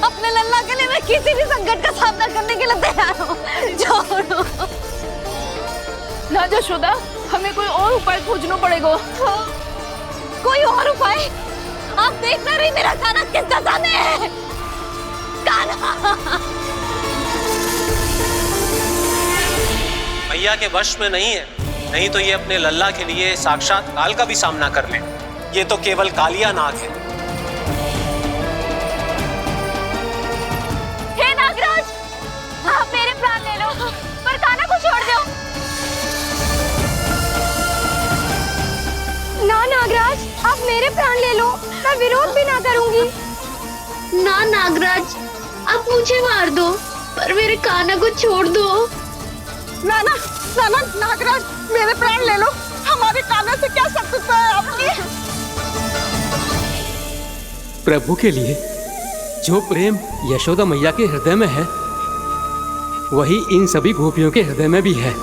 अपने लल्ला के लिए मैं किसी भी संकट का सामना करने के लिए तैयार हूँ। छोड़ो ना यशोदा, हमें कोई और उपाय खोजना पड़ेगा। कोई और उपाय? आप देख ना रही मेरा कान्हा किस दशा में है। कान्हा मैया के वश में नहीं है, नहीं तो ये अपने लल्ला के लिए साक्षात काल का भी सामना कर ले। ये तो केवल कालिया नाग है। हे नागराज, आप मेरे प्राण ले लो पर कान्हा को छोड़ दो। ना नागराज, आप मेरे प्राण ले लो, मैं विरोध भी ना करूंगी। ना नागराज, आप मुझे मार दो पर मेरे कान्हा को छोड़ दो। ना ना ना ना नागराज, मेरे प्राण ले लो, हमारे कान्हा से क्या शत्रुता है आपकी? प्रभु के लिए जो प्रेम यशोदा मैया के हृदय में है, वही इन सभी गोपियों के हृदय में भी है।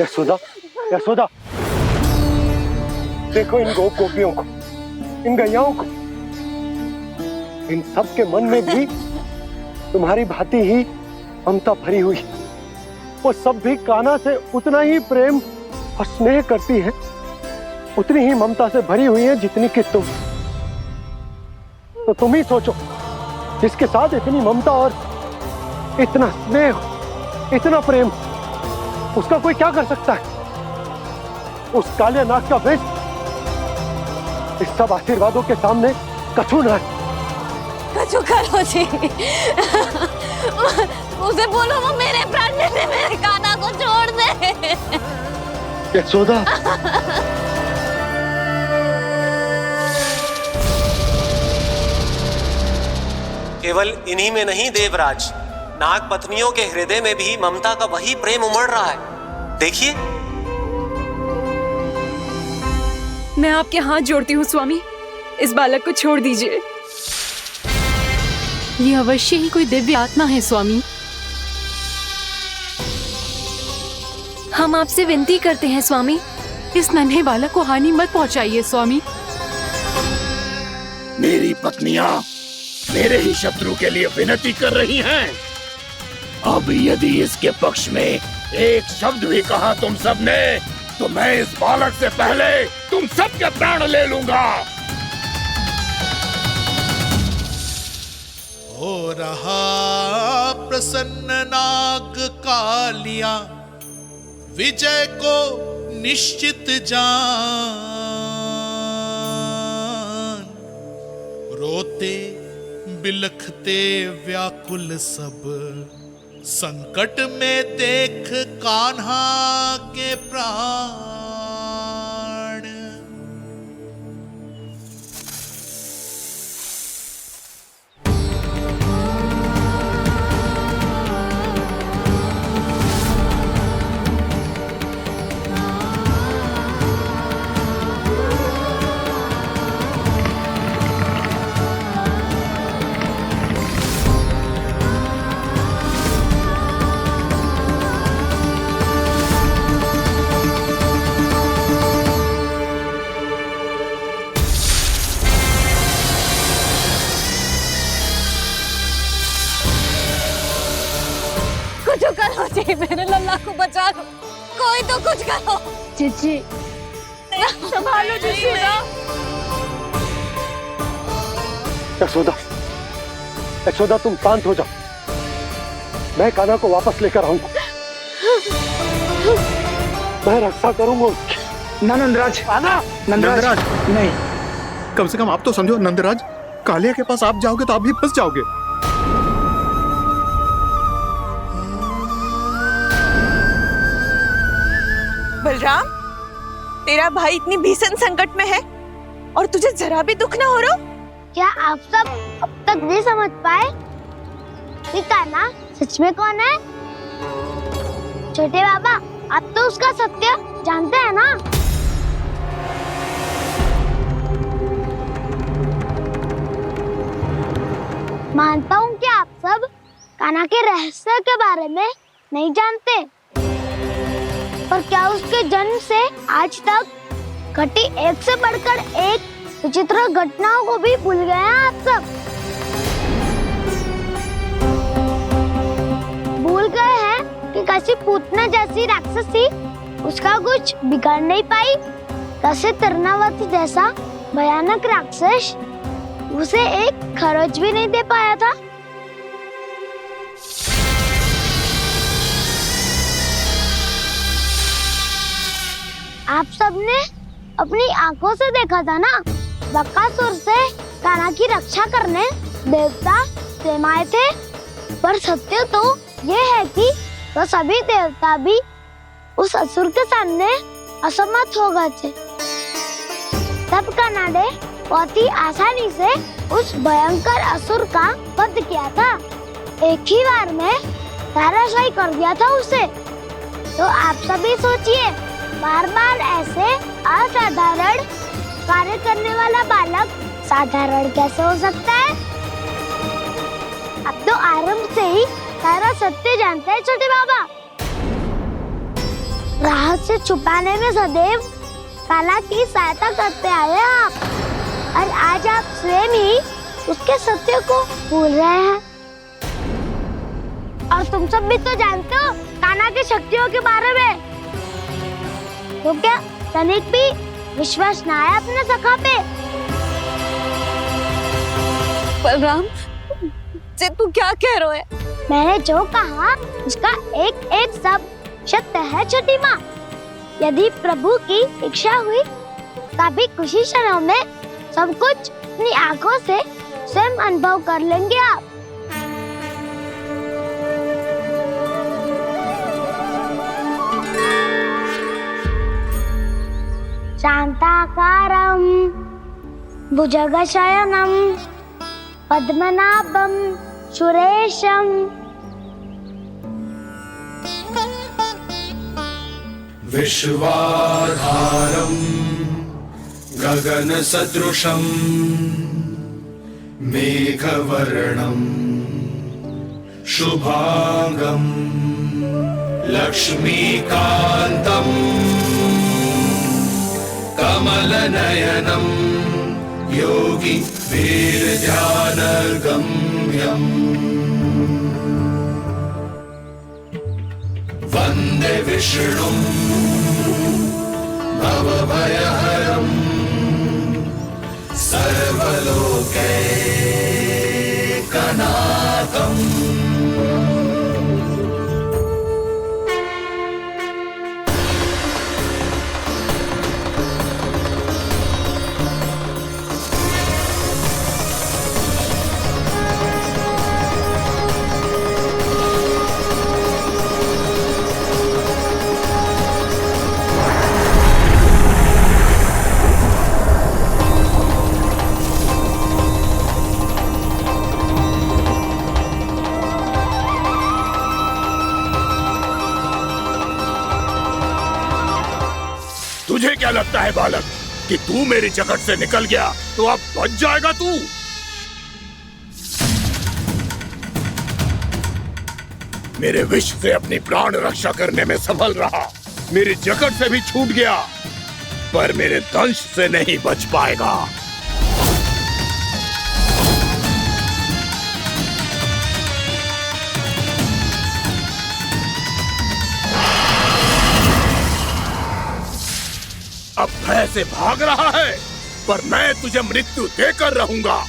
यशोदा, यशोदा, देखो इन गोपियों को, इन गैयाओं को, इन सब के मन में भी तुम्हारी भांति ही ममता भरी हुई। वो सब भी कान्हा से उतना ही प्रेम और स्नेह करती है, उतनी ही ममता से भरी हुई है जितनी कि तुम। तो तुम ही सोचो, जिसके साथ इतनी ममता और इतना स्नेह, इतना प्रेम, उसका कोई क्या कर सकता है? उस काले नाग का वेश इस सब आशीर्वादों के सामने कछु न है। कछु करो जी। उसे बोलो वो मेरे प्राण ले ले, मेरे कान्हा को छोड़ दे। यशोदा, केवल इन्हीं में नहीं देवराज, नाग पत्नियों के हृदय में भी ममता का वही प्रेम उमड़ रहा है। देखिए। मैं आपके हाथ जोड़ती हूँ स्वामी, इस बालक को छोड़ दीजिए। ये अवश्य ही कोई दिव्य आत्मा है स्वामी। हम आपसे विनती करते हैं स्वामी, इस नन्हे बालक को हानि मत पहुंचाइए स्वामी। मेरी पत्नियां मेरे ही शत्रु के लिए विनती कर रही हैं। अब यदि इसके पक्ष में एक शब्द भी कहा तुम सबने, तो मैं इस बालक से पहले तुम सबके प्राण ले लूंगा। हो रहा प्रसन्न नाग कालिया, विजय को निश्चित जान। रोते बिलखते व्याकुल सब, संकट में देख कान्हा के प्राण। मेरे लल्ला को बचा लो, कोई तो कुछ करो। जीजी, संभालो यशोदा। यशोदा, यशोदा तुम शांत हो जाओ, मैं कान्हा को वापस लेकर आऊंगा। मैं रक्षा करूंगा उसकी। ना नंदराज, नंदराज नहीं, कम से कम आप तो समझो नंदराज, कालिया के पास आप जाओगे तो आप भी फंस जाओगे। बलराम, तेरा भाई इतनी भीषण संकट में है और तुझे जरा भी दुख ना हो रहा? क्या आप सब अब तक नहीं समझ पाए कि कान्हा सच में कौन है? छोटे बाबा, आप तो उसका सत्य जानते हैं ना? मानता हूँ कि आप सब कान्हा के रहस्य के बारे में नहीं जानते, पर क्या उसके जन्म से आज तक घटी एक से बढ़कर एक विचित्र घटनाओं को भी भूल गए हैं आप सब? भूल गए हैं कि कैसी पूतना जैसी राक्षसी उसका कुछ बिगाड़ नहीं पाई, कैसे तरनावती जैसा भयानक राक्षस उसे एक खरोच भी नहीं दे पाया था। आप सबने अपनी आंखों से देखा था ना, बकासुर से कान्हा की रक्षा करने देवता स्वयं आए थे। पर सत्य तो ये है कि वो सभी देवता भी उस असुर के सामने असमर्थ हो गए थे। तब कान्हा ने बहुत ही आसानी से उस भयंकर असुर का वध किया था। एक ही बार में धराशायी कर दिया था उसे। तो आप सभी सोचिए, बार बार ऐसे असाधारण कार्य करने वाला बालक साधारण कैसे हो सकता है? अब तो आरंभ से ही सारा सत्य जानते हैं छोटे बाबा। रहस्य छुपाने में सदैव कान्हा की सहायता करते आए हैं आप, और आज आप स्वयं ही उसके सत्य को भूल रहे हैं। और तुम सब भी तो जानते हो कान्हा की शक्तियों के बारे में, तो क्या तनिक भी विश्वास ना है अपने सखा पे? बलराम, जी तू क्या कह रहे है? मैंने जो कहा उसका एक एक शब्द सत्य है छोटी माँ। यदि प्रभु की इच्छा हुई तभी कुछ ही क्षणों में सब कुछ अपनी आंखों से स्वयं अनुभव कर लेंगे आप। शांताकारं भुजगशयनं पद्मनाभं सुरेशं विश्वाधारं गगनसदृशं मेघवर्णं शुभांगं लक्ष्मीकान्तं कमलनयनं योगी वीरध्यानगम्यं वन्दे विष्णुं भवभयहरं सर्वलोकैकनाथम्। तुझे क्या लगता है बालक कि तू मेरी जकड़ से निकल गया तो अब बच जाएगा तू? मेरे विष से अपनी प्राण रक्षा करने में सफल रहा, मेरी जकड़ से भी छूट गया, पर मेरे दंश से नहीं बच पाएगा। अब भय से भाग रहा है, पर मैं तुझे मृत्यु देकर रहूंगा।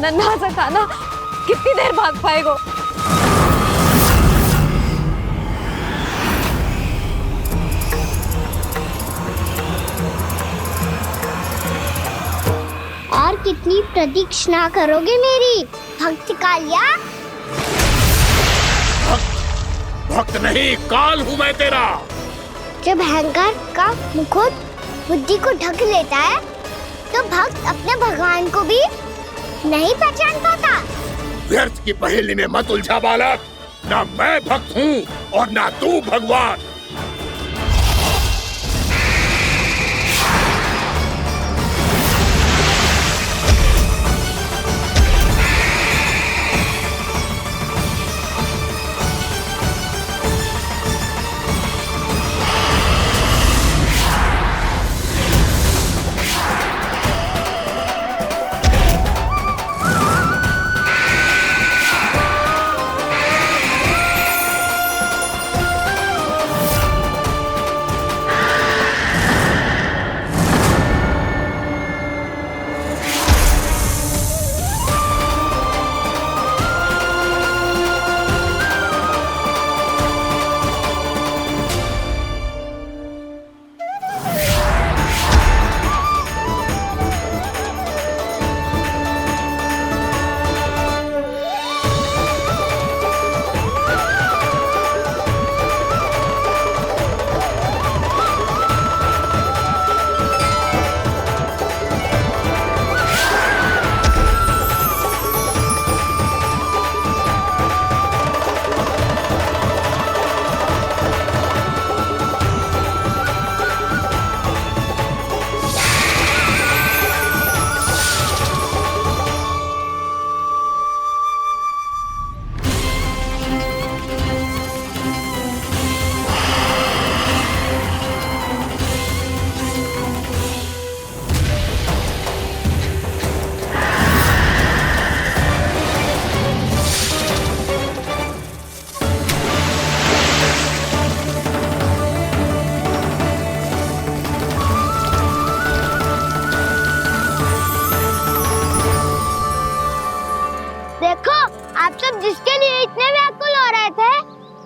नन्हा सा कान्हा कितनी देर भाग पाएगा? और कितनी प्रतीक्षा करोगे मेरी भक्त कालिया? भक्त नहीं, काल हूँ मैं तेरा। जब अहंकार का मुकुट बुद्धि को ढक लेता है तो भक्त अपने भगवान को भी नहीं पहचान पाता। व्यर्थ की पहेली में मत उलझा बालक। ना मैं भक्त हूँ और ना तू भगवान।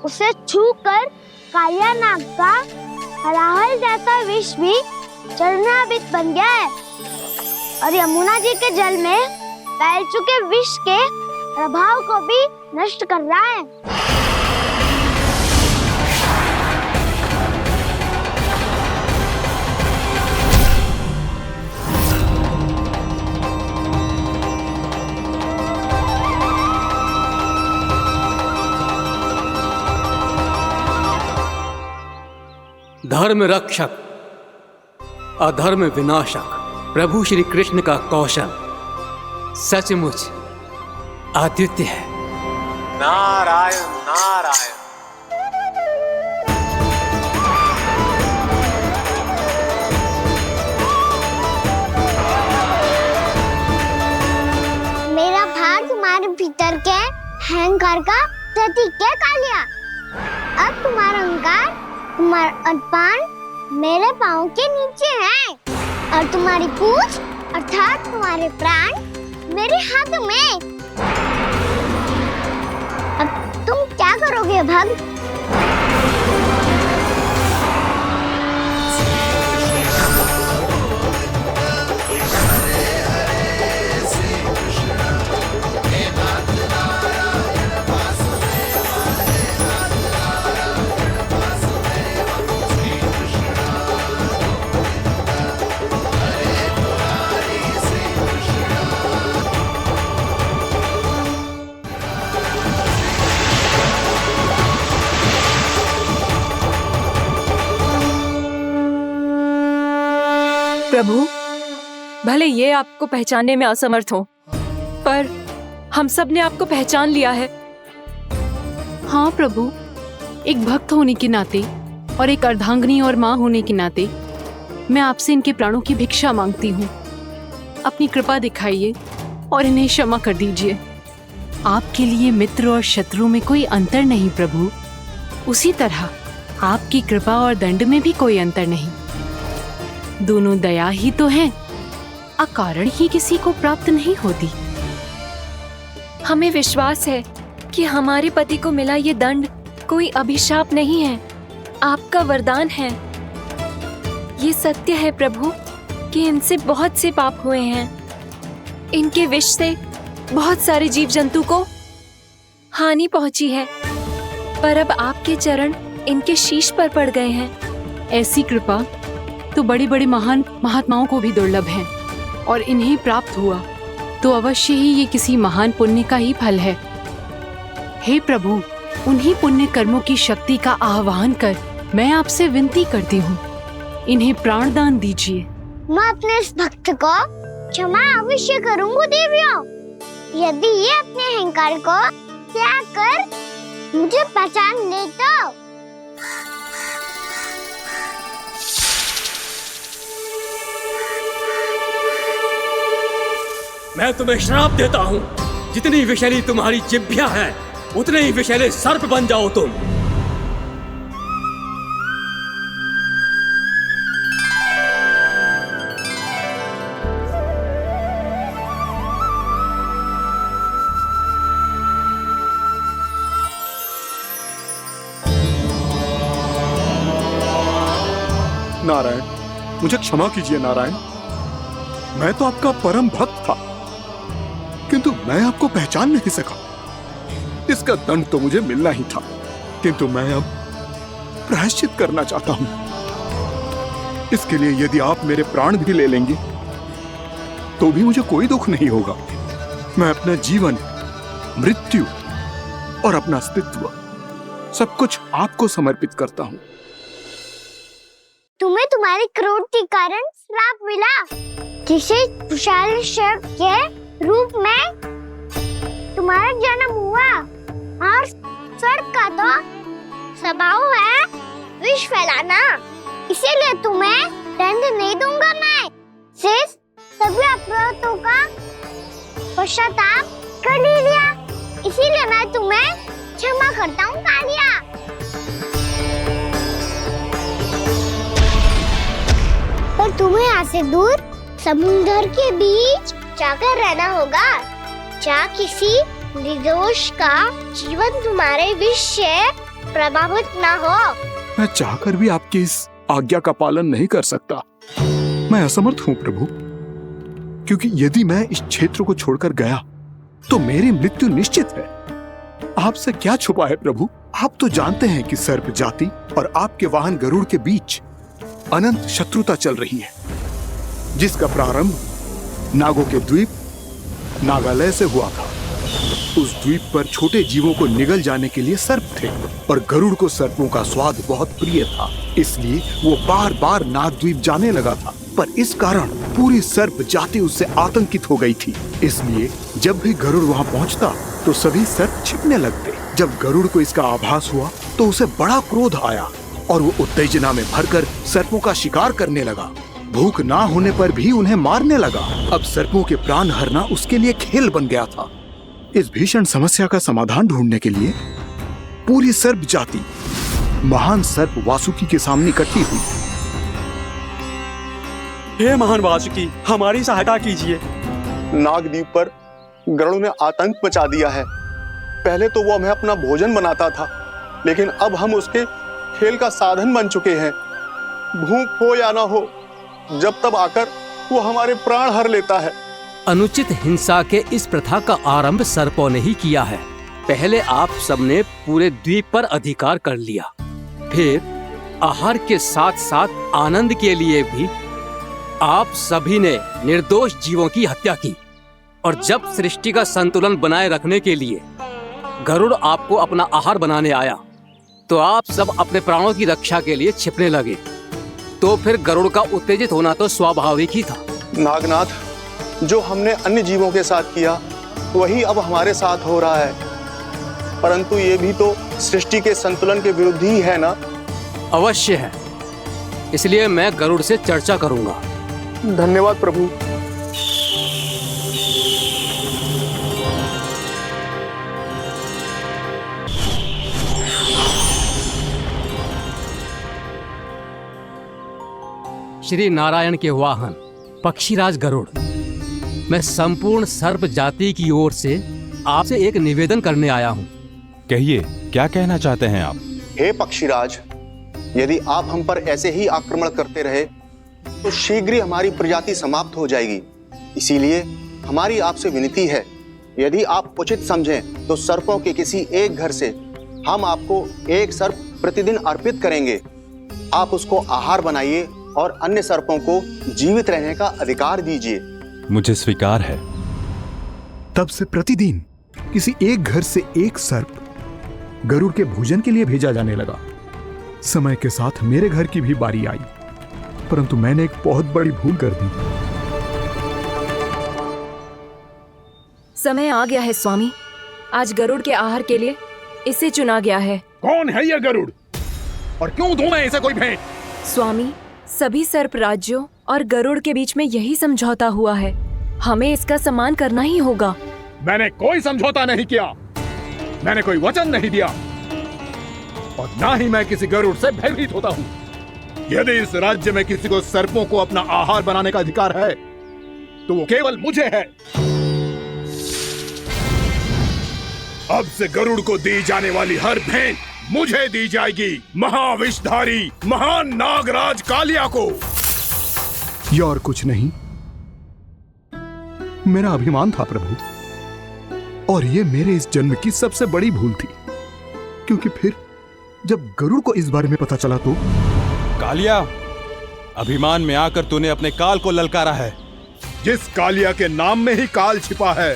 उसे छूकर कालिया नाग का हलाहल जैसा विष भी चरणामृत बन गया है और यमुना जी के जल में फैल चुके विष के प्रभाव को भी नष्ट कर रहा है। धर्म रक्षक अधर्म विनाशक प्रभु श्री कृष्ण का कौशल सचमुच अद्वितीय है। नारायण नारायण। मेरा भाग तुम्हारे भीतर के अहंकार का प्रतीक है कालिया। अब तुम्हारा अहंकार, तुम्हारा अनपान मेरे पाँव के नीचे है और तुम्हारी पूंछ अर्थात तुम्हारे प्राण मेरे हाथ में। अब तुम क्या करोगे भक्त? प्रभु, भले ये आपको पहचानने में असमर्थ हो, पर हम सब ने आपको पहचान लिया है। हाँ प्रभु, एक भक्त होने के नाते और एक अर्धांगिनी और माँ होने के नाते मैं आपसे इनके प्राणों की भिक्षा मांगती हूँ। अपनी कृपा दिखाइए और इन्हें क्षमा कर दीजिए। आपके लिए मित्र और शत्रु में कोई अंतर नहीं प्रभु। उसी तरह आपकी कृपा और दंड में भी कोई अंतर नहीं। दोनों दया ही तो हैं, अकारण ही किसी को प्राप्त नहीं होती। हमें विश्वास है कि हमारे पति को मिला ये दंड कोई अभिशाप नहीं है, आपका वरदान है। ये सत्य है प्रभु कि इनसे बहुत से पाप हुए हैं। इनके विष से बहुत सारे जीव जंतु को हानि पहुंची है, पर अब आपके चरण इनके शीश पर पड़ गए हैं। ऐसी कृपा तो बड़े बड़े महान महात्माओं को भी दुर्लभ है, और इन्हें प्राप्त हुआ तो अवश्य ही ये किसी महान पुण्य का ही फल है। हे प्रभु, उन्हीं पुण्य कर्मों की शक्ति का आह्वान कर मैं आपसे विनती करती हूँ, इन्हें प्राणदान दीजिए। मैं अपने इस भक्त को क्षमा अवश्य करूंगी देवियों, यदि ये अपने अहंकार को त्याग कर मुझे पहचान ले तो। मैं तुम्हें श्राप देता हूँ, जितनी विषैली तुम्हारी जिह्वा है उतने ही विषैले सर्प बन जाओ तुम। नारायण, मुझे क्षमा कीजिए नारायण। मैं तो आपका परम भक्त था, किंतु मैं आपको पहचान नहीं सका। इसका दंड तो मुझे मिलना ही था, किंतु मैं अब प्रायश्चित करना चाहता हूं। इसके लिए यदि आप मेरे प्राण भी ले लेंगे तो भी मुझे कोई दुख नहीं होगा। मैं अपना जीवन, मृत्यु और अपना अस्तित्व सब कुछ आपको समर्पित करता हूं। तुम्हें तुम्हारी क्रोध के कारण श्राप मिला, जिसे विशाल सर्प के रूप में तुम्हारा जन्म हुआ, और सर्प का तो स्वभाव है विष फैलाना। इसीलिए तुम्हें दंड नहीं दूंगा मैं, सिर्फ सभी अपराधों का पश्चाताप कर लिया। इसीलिए मैं तुम्हें क्षमा करता हूँ कालिया। पर तुम्हें यहाँ से दूर समुद्र के बीच जाकर रहना होगा, जहाँ किसी निर्दोष का जीवन तुम्हारे विष से प्रभावित ना हो। मैं चाहकर भी आपकी इस आज्ञा का पालन नहीं कर सकता। मैं असमर्थ हूँ प्रभु, क्योंकि यदि मैं इस क्षेत्र को छोड़कर गया तो मेरी मृत्यु निश्चित है। आपसे क्या छुपा है प्रभु? आप तो जानते हैं कि सर्प जाति और आपके वाहन गरुड़ के बीच अनंत शत्रुता चल रही है, जिसका प्रारंभ नागों के द्वीप नागालय से हुआ था। उस द्वीप पर छोटे जीवों को निगल जाने के लिए सर्प थे, और गरुड़ को सर्पों का स्वाद बहुत प्रिय था, इसलिए वो बार बार नागद्वीप जाने लगा था। पर इस कारण पूरी सर्प जाति उससे आतंकित हो गई थी। इसलिए जब भी गरुड़ वहां पहुंचता तो सभी सर्प छिपने लगते। जब गरुड़ को इसका आभास हुआ तो उसे बड़ा क्रोध आया, और वो उत्तेजना में भरकर सर्पों का शिकार करने लगा। भूख ना होने पर भी उन्हें मारने लगा। अब सर्पों के प्राण हरना उसके लिए खेल बन गया था। इस भीषण समस्या का समाधान ढूंढने के लिए पूरी सर्प जाति महान सर्प वासुकी के सामने इकट्ठी हुई। हे महान वासुकी, हमारी सहायता कीजिए। नागद्वीप पर गरुड़ ने आतंक मचा दिया है। पहले तो वो हमें अपना भोजन बनाता था, लेकिन अब हम उसके खेल का साधन बन चुके हैं। भूख हो या ना हो, जब तब आकर वो हमारे प्राण हर लेता है। अनुचित हिंसा के इस प्रथा का आरंभ सर्पों ने ही किया है। पहले आप सबने पूरे द्वीप पर अधिकार कर लिया, फिर आहार के साथ साथ आनंद के लिए भी आप सभी ने निर्दोष जीवों की हत्या की। और जब सृष्टि का संतुलन बनाए रखने के लिए गरुड़ आपको अपना आहार बनाने आया, तो आप सब अपने प्राणों की रक्षा के लिए छिपने लगे। तो फिर गरुड़ का उत्तेजित होना तो स्वाभाविक ही था। नागनाथ, जो हमने अन्य जीवों के साथ किया वही अब हमारे साथ हो रहा है, परंतु ये भी तो सृष्टि के संतुलन के विरुद्ध ही है ना? अवश्य है, इसलिए मैं गरुड़ से चर्चा करूंगा। धन्यवाद प्रभु। श्री नारायण के वाहन पक्षीराज गरुड़, मैं संपूर्ण सर्प जाति की ओर से आपसे एक निवेदन करने आया हूँ। कहिए, क्या कहना चाहते हैं आप? हे पक्षीराज, यदि आप हम पर ऐसे ही आक्रमण करते रहे तो शीघ्र ही हमारी प्रजाति समाप्त हो जाएगी। इसीलिए हमारी आपसे विनती है, यदि आप उचित समझें तो सर्पों के किसी एक घर से हम आपको एक सर्प प्रतिदिन अर्पित करेंगे। आप उसको आहार बनाइए और अन्य सर्पों को जीवित रहने का अधिकार दीजिए। मुझे स्वीकार है। तब से प्रतिदिन किसी एक घर से एक सर्प गरुड़ के भोजन के लिए भेजा जाने लगा। समय के साथ मेरे घर की भी बारी आई, परंतु मैंने एक बहुत बड़ी भूल कर दी। समय आ गया है स्वामी, आज गरुड़ के आहार के लिए इसे चुना गया है। कौन है यह गरुड़ और क्यों दूं मैं इसे कोई भेंट? स्वामी, सभी सर्प राज्यों और गरुड़ के बीच में यही समझौता हुआ है, हमें इसका सम्मान करना ही होगा। मैंने कोई समझौता नहीं किया, मैंने कोई वचन नहीं दिया और ना ही मैं किसी गरुड़ से भयभीत होता हूँ। यदि इस राज्य में किसी को सर्पों को अपना आहार बनाने का अधिकार है तो वो केवल मुझे है। अब से गरुड़ को दी जाने वाली हर भेंट मुझे दी जाएगी, महाविषधारी महान नागराज कालिया को। यह और कुछ नहीं, मेरा अभिमान था प्रभु, और ये मेरे इस जन्म की सबसे बड़ी भूल थी, क्योंकि फिर जब गरुड़ को इस बारे में पता चला तो। कालिया, अभिमान में आकर तूने अपने काल को ललकारा है। जिस कालिया के नाम में ही काल छिपा है,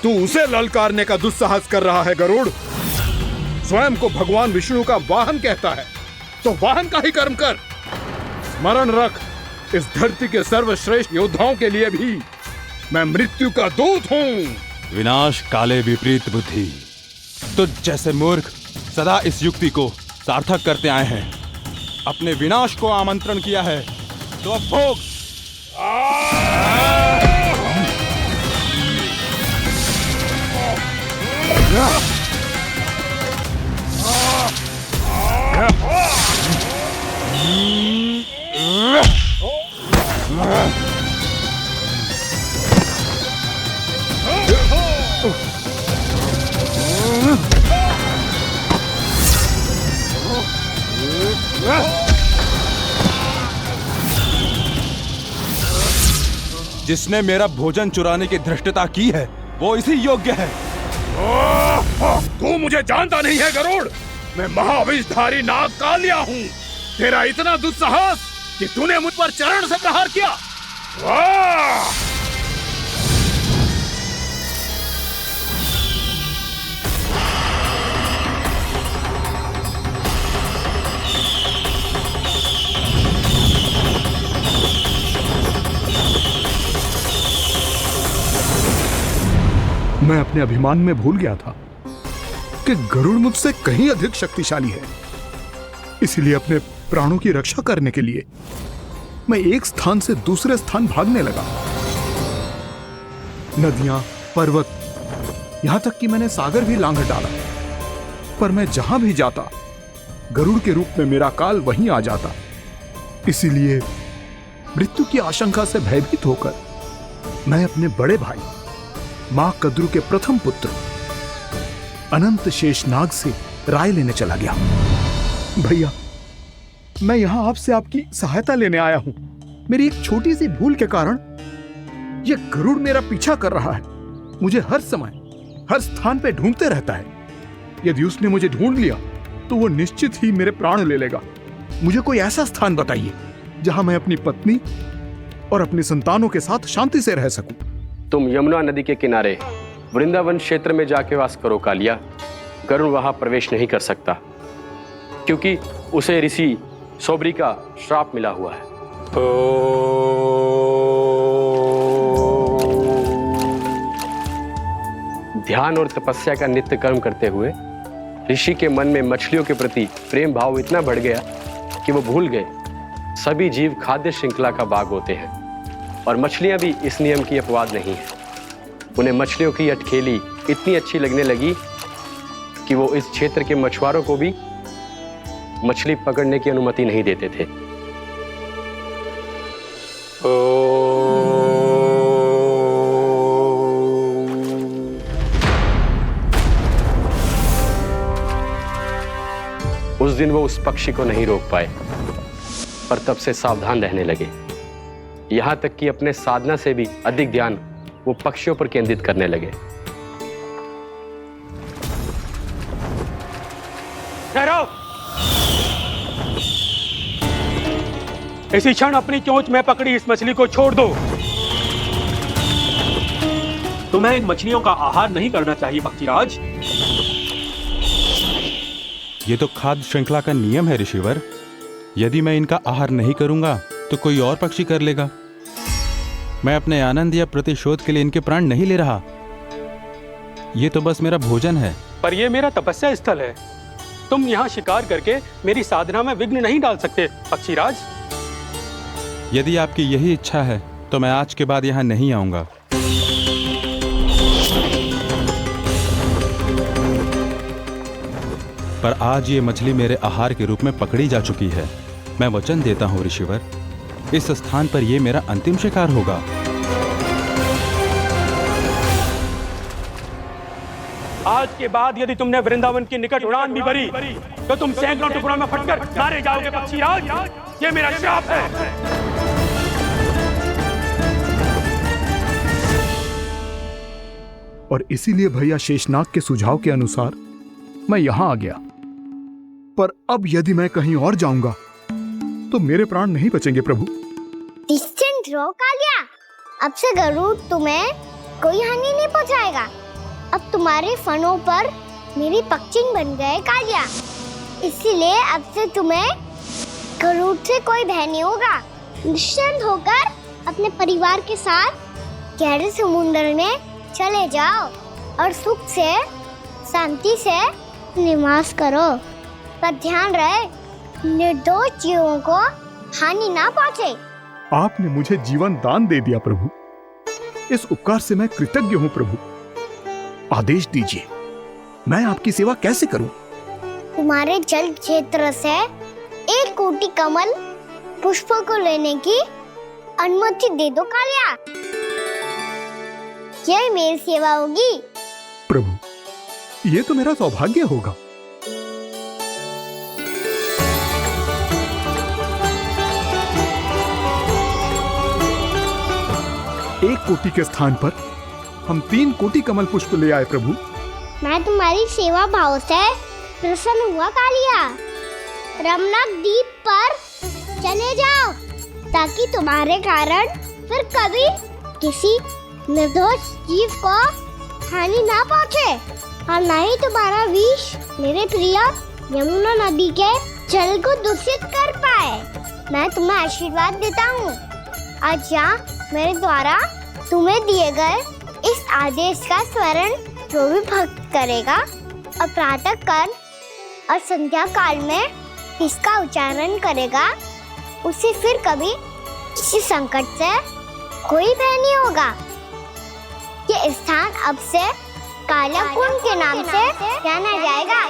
तू उसे ललकारने का दुस्साहस कर रहा है गरुड़। स्वयं को भगवान विष्णु का वाहन कहता है तो वाहन का ही कर्म कर। स्मरण रख, इस धरती के सर्वश्रेष्ठ योद्धाओं के लिए भी मैं मृत्यु का दूत हूँ। विनाश काले विपरीत बुद्धि। तुझ जैसे मूर्ख सदा इस युक्ति को सार्थक करते आए हैं। अपने विनाश को आमंत्रण किया है तो अब भोग। जिसने मेरा भोजन चुराने की धृष्टता की है वो इसी योग्य है। तू मुझे जानता नहीं है गरुड़, मैं महाविषधारी नाग कालिया हूँ। तेरा इतना दुस्साहस कि तूने मुझ पर चरण से प्रहार किया। वाह! मैं अपने अभिमान में भूल गया था कि गरुड़ मुझसे कहीं अधिक शक्तिशाली है। इसलिए अपने प्राणों की रक्षा करने के लिए मैं एक स्थान से दूसरे स्थान भागने लगा। नदियां, पर्वत, यहां तक कि मैंने सागर भी लांघ डाला, पर मैं जहां भी जाता गरुड़ के रूप में मेरा काल वहीं आ जाता। इसीलिए मृत्यु की आशंका से भयभीत होकर मैं अपने बड़े भाई मां कद्रू के प्रथम पुत्र अनंत शेषनाग से राय लेने चला गया। भैया, मैं यहां आपसे आपकी सहायता लेने आया हूं। मेरी एक छोटी सी भूल के कारण यह गरुड़ मेरा पीछा कर रहा है। मुझे हर समय हर स्थान पे ढूंढते रहता है। यदि उसने मुझे ढूंढ लिया तो वो निश्चित ही मेरे प्राण ले लेगा। मुझे कोई ऐसा स्थान बताइए जहां मैं अपनी पत्नी और अपनी संतानों के साथ शांति से रह सकूं। तुम यमुना नदी के किनारे वृंदावन क्षेत्र में जाके वास करो कालिया। गरुड़ वहां प्रवेश नहीं कर सकता क्योंकि उसे ऋषि सोबरी का श्राप मिला हुआ है। ध्यान और तपस्या का नित्य कर्म करते हुए ऋषि के मन में मछलियों के प्रति प्रेम भाव इतना बढ़ गया कि वो भूल गए सभी जीव खाद्य श्रृंखला का भाग होते हैं और मछलियां भी इस नियम की अपवाद नहीं है। उन्हें मछलियों की अटखेली इतनी अच्छी लगने लगी कि वो इस क्षेत्र के मछुआरों को भी मछली पकड़ने की अनुमति नहीं देते थे। दिन वो उस पक्षी को नहीं रोक पाए, पर तब से सावधान रहने लगे। यहां तक कि अपने साधना से भी अधिक ध्यान वो पक्षियों पर केंद्रित करने लगे। ठहरो! इसी क्षण अपनी चोंच में पकड़ी इस मछली को छोड़ दो। तुम्हें इन मछलियों का आहार नहीं करना चाहिए पक्षीराज। ये तो खाद्य श्रृंखला का नियम है ऋषिवर। यदि मैं इनका आहार नहीं करूंगा तो कोई और पक्षी कर लेगा। मैं अपने आनंद या प्रतिशोध के लिए इनके प्राण नहीं ले रहा। ये तो बस मेरा भोजन है। पर यह मेरा तपस्या स्थल है। तुम यहाँ शिकार करके मेरी साधना में विघ्न नहीं डाल सकते पक्षीराज। यदि आपकी यही इच्छा है तो मैं आज के बाद यहाँ नहीं आऊंगा। पर आज ये मछली मेरे आहार के रूप में पकड़ी जा चुकी है। मैं वचन देता हूँ ऋषिवर, इस स्थान पर यह मेरा अंतिम शिकार होगा। आज के बाद यदि तुमने वृंदावन की निकट उड़ान भी भरी तो तुम सैकड़ों टुकड़ों में फटकर मारे जाओगे पक्षीराज। ये मेरा श्राप है। और इसीलिए भैया शेषनाग के सुझाव के अनुसार मैं यहां आ गया। पर अब यदि मैं कहीं और जाऊंगा तो मेरे प्राण नहीं बचेंगे प्रभु। डिस्टेंट रहो कालिया। अब से गरुड़ तुम्हें कोई हानि नहीं पहुंचाएगा। अब तुम्हारे फनों पर मेरी पक्षिंग बन गए कालिया। इसीलिए अब से तुम्हें गरुड़ से कोई भय नहीं होगा। निश्चिंत होकर अपने परिवार के साथ गहरे समुद्र में चले जाओ और सुख से शांति से निवास करो। पर ध्यान रहे निर्दोष जीवों को हानि ना पहुंचे। आपने मुझे जीवन दान दे दिया प्रभु। इस उपकार से मैं कृतज्ञ हूँ प्रभु। आदेश दीजिए, मैं आपकी सेवा कैसे करूं? तुम्हारे जल क्षेत्र से 1 कोटि कमल पुष्पों को लेने की अनुमति दे दो कालिया। यही मेरी सेवा होगी। प्रभु, ये तो मेरा सौभाग्य होगा। एक कोटि के स्थान पर हम 3 कोटि कमल पुष्प ले आए प्रभु। मैं तुम्हारी सेवा भाव से प्रसन्न हुआ कालिया। रमनाथ द्वीप पर चले जाओ ताकि तुम्हारे कारण फिर कभी किसी निर्दोष जीव को हानि ना पहुंचे और न ही तुम्हारा विष मेरे प्रिय यमुना नदी के जल को दूषित कर पाए। मैं तुम्हें आशीर्वाद देता हूँ। आज यहाँ मेरे द्वारा तुम्हें दिए गए इस आदेश का स्मरण जो भी भक्त करेगा और प्रातः काल और संध्या काल में इसका उच्चारण करेगा, उसे फिर कभी किसी संकट से कोई भय नहीं होगा। ये स्थान अब से काला कुंड के नाम से जाना जाएगा।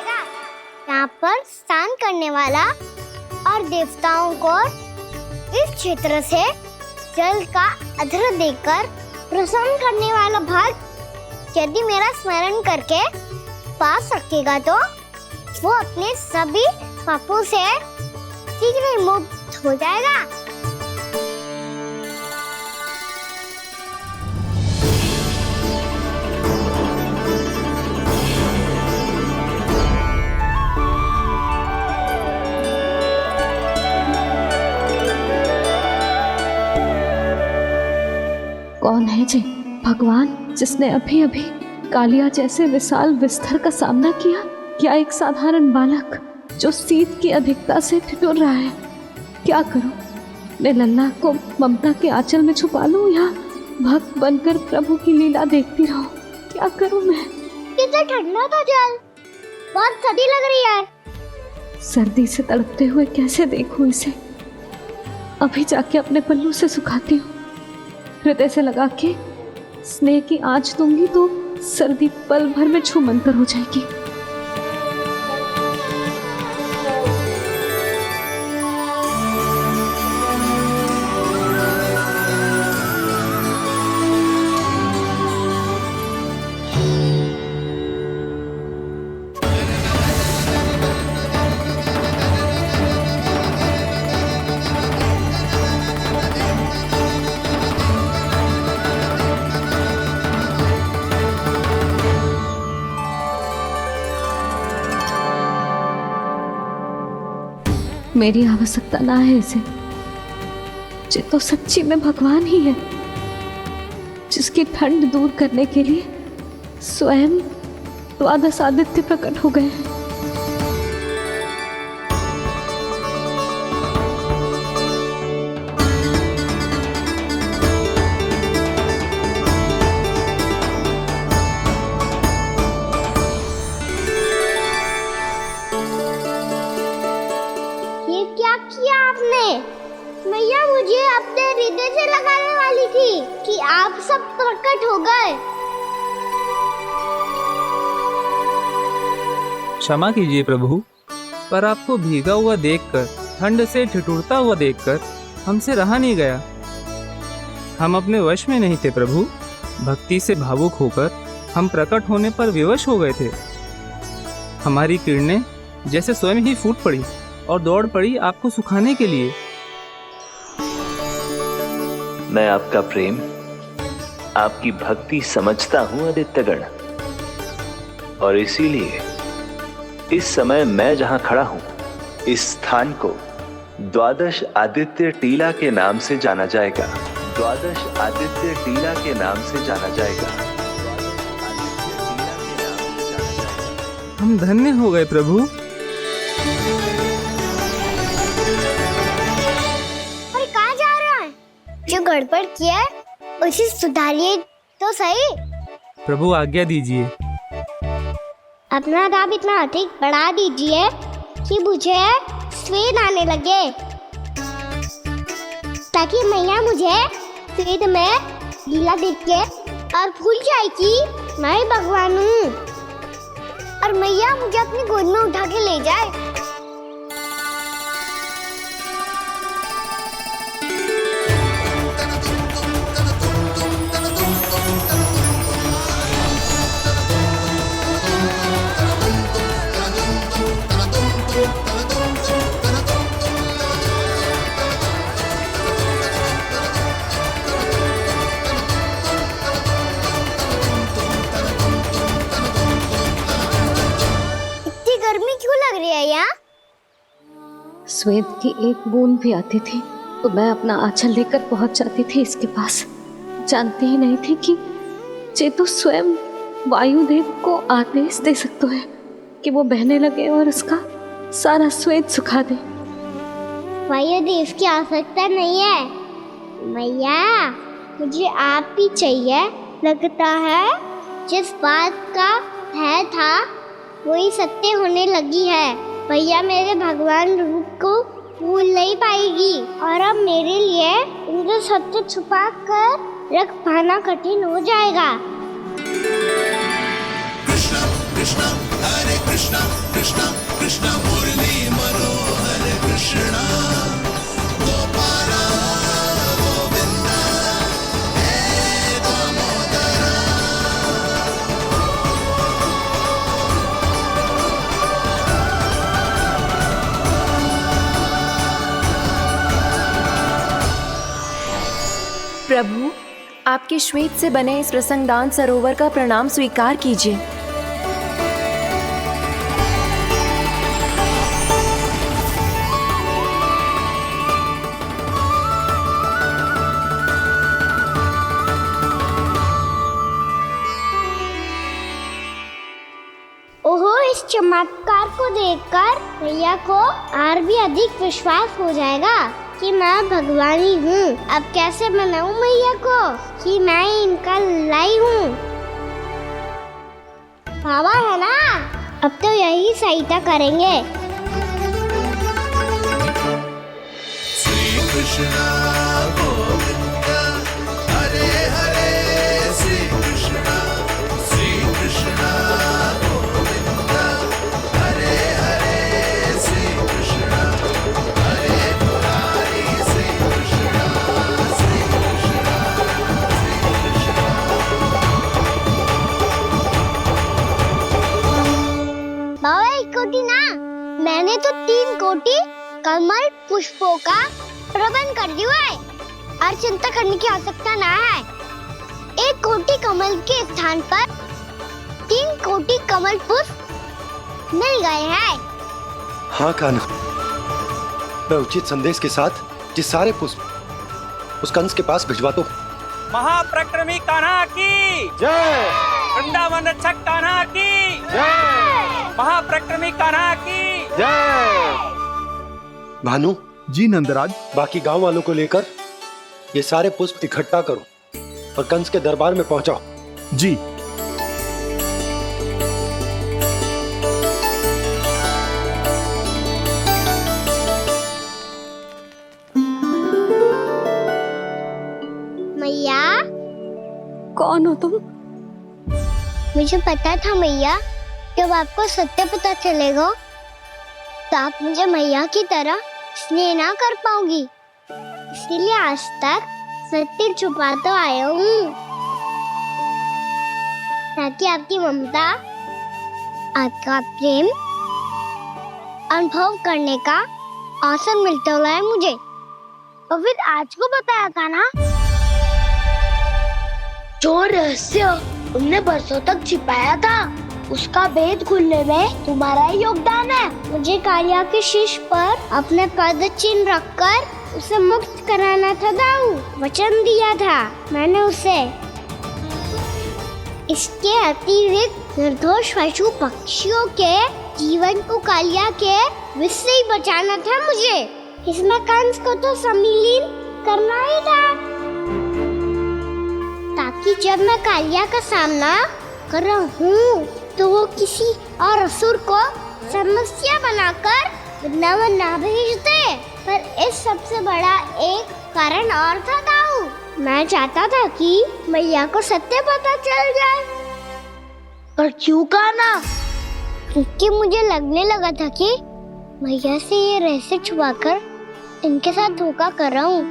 यहाँ पर स्नान करने वाला और देवताओं को इस क्षेत्र से जल का अर्घ्य देकर प्रसन्न करने वाला भक्त यदि मेरा स्मरण करके पास रखेगा तो वो अपने सभी पापों से शीघ्र मुक्त हो जाएगा। कौन है जी भगवान जिसने अभी अभी कालिया जैसे विशाल विस्तर का सामना किया? क्या एक साधारण बालक जो शीत की अधिकता से ठिठुर रहा है? क्या करूं? मैं लल्ला को ममता के आंचल में छुपा लूं या भक्त बनकर प्रभु की लीला देखती रहूं? क्या करूं मैं? कितना ठंडा था जल, बहुत सर्दी लग रही है। सर्दी से तड़पते हुए कैसे देखूं इसे? अभी जाके अपने पल्लू से सुखाती हूँ। हृदय से लगा के स्नेह की आंच दूंगी तो सर्दी पल भर में छूमंतर हो जाएगी। मेरी आवश्यकता ना है इसे। ये तो सच्ची में भगवान ही है, जिसकी ठंड दूर करने के लिए स्वयं द्वादश आदित्य प्रकट हो गए हैं। ये क्या किया आपने? मैया मुझे अपने हृदय से लगाने वाली थी कि आप सब प्रकट हो गए। क्षमा कीजिए प्रभु, पर आपको भीगा हुआ देखकर, ठंड से ठिठुरता हुआ देखकर हमसे रहा नहीं गया। हम अपने वश में नहीं थे प्रभु। भक्ति से भावुक होकर हम प्रकट होने पर विवश हो गए थे। हमारी किरणें जैसे स्वयं ही फूट पड़ी और दौड़ पड़ी आपको सुखाने के लिए। मैं आपका प्रेम, आपकी भक्ति समझता हूं आदित्यगण, और इसीलिए इस समय मैं जहां खड़ा हूं, इस स्थान को द्वादश आदित्य टीला के नाम से जाना जाएगा। द्वादश आदित्य टीला के नाम से जाना जाएगा। हम धन्य हो गए प्रभु। और कहाँ जा रहा है? जो गड़बड़ किया है उसे सुधारिए तो सही। प्रभु आज्ञा दीजिए। अपना दाब इतना अधिक बढ़ा दीजिए कि मुझे स्वेद आने लगे, ताकि मैया मुझे स्वेद में लीला देख के और भूल जाए कि मैं भगवान हूँ, और मैया मुझे अपनी गोद में उठा के ले जाए। स्वेद की एक बूंद भी आती थी तो मैं अपना आंचल लेकर पहुंच जाती थी इसके पास। जानती ही नहीं थी कि चेतु स्वयं वायुदेव को आदेश दे सकते हैं कि वो बहने लगे और उसका सारा स्वेद सुखा दे। वायुदेव की आवश्यकता नहीं है मैया, मुझे आप ही चाहिए। लगता है जिस बात का भय था वही सत्य होने लगी है। भैया मेरे भगवान रूप को भूल नहीं पाएगी, और अब मेरे लिए उनके सत्य छुपा कर रख पाना कठिन हो जाएगा। कृष्णा कृष्णा हरे कृष्णा कृष्णा कृष्णा मुरली मनोहर कृष्णा गोपाला गोविंदा हे दामोदरा। प्रभु, आपके श्वेत से बने इस प्रसंगदान सरोवर का प्रणाम स्वीकार कीजिए। ओहो, इस चमत्कार को देखकर भैया को और भी अधिक विश्वास हो जाएगा कि मैं भगवानी हूँ। अब कैसे मनाऊं मैया को कि मैं इनका लाई हूँ। बाबा है ना, अब तो यही सहायता करेंगे। श्री कृष्णा गोविंदा हरे हरे श्री कृष्णा गोविंदा हरे हरे श्री कृष्णा हरे मुरारी श्री कृष्णा श्री कृष्णा श्री कृष्णा। बाबा एक कोटी ना, मैंने तो 3 कोटी कमल पुष्पों का प्रबंध कर दिया है और चिंता करने की आवश्यकता ना है। 1 कोटी कमल के स्थान पर 3 कोटी कमल पुष्प मिल गए हैं। हाँ कान्हा, मैं उचित संदेश के साथ ये सारे पुष्प उस कंस के पास भिजवाता हूँ। महाप्रक्रमी कान्हा की जय। वृंदावन रक्षक कान्हा की जय। महाप्रक्रमी कान्हा की जय। भानु जी नंदराज, बाकी गांव वालों को लेकर ये सारे पुष्प इकट्ठा करो और कंस के दरबार में पहुंचाओ। जी। मैया, कौन हो तुम? मुझे पता था मैया, जब आपको सत्य पता चलेगा तो आप मुझे मैया की तरह स्नेह ना कर पाओगी, इसीलिए आज तक सत्य छुपाता आया हूँ, ताकि आपकी ममता, आपका प्रेम अनुभव करने का अवसर मिलता हुआ है मुझे। और फिर आज को बताया था ना, जो रहस्य तुमने बरसों तक छिपाया था, उसका भेद खुलने में तुम्हारा ही योगदान है। मुझे कालिया के शीश पर अपने पद चिन्ह रखकर उसे मुक्त कराना था दाऊ, वचन दिया था मैंने उसे। इसके अतिरिक्त निर्दोष पशु पक्षियों के जीवन को कालिया के विष से ही बचाना था मुझे। इसमें कंस को तो सम्मिलित करना ही था, ताकि जब मैं कालिया का सामना कर रहा हूँ तो वो किसी और असुर को समस्या बनाकर वृंदावन ना भेज दे। पर इस सबसे बड़ा एक कारण और था दाऊ, मैं चाहता था कि मैया को सत्य पता चल जाए। पर क्यों कहा ना? क्योंकि मुझे लगने लगा था कि मैया से ये रहस्य छुपाकर इनके साथ धोखा कर रहा हूँ।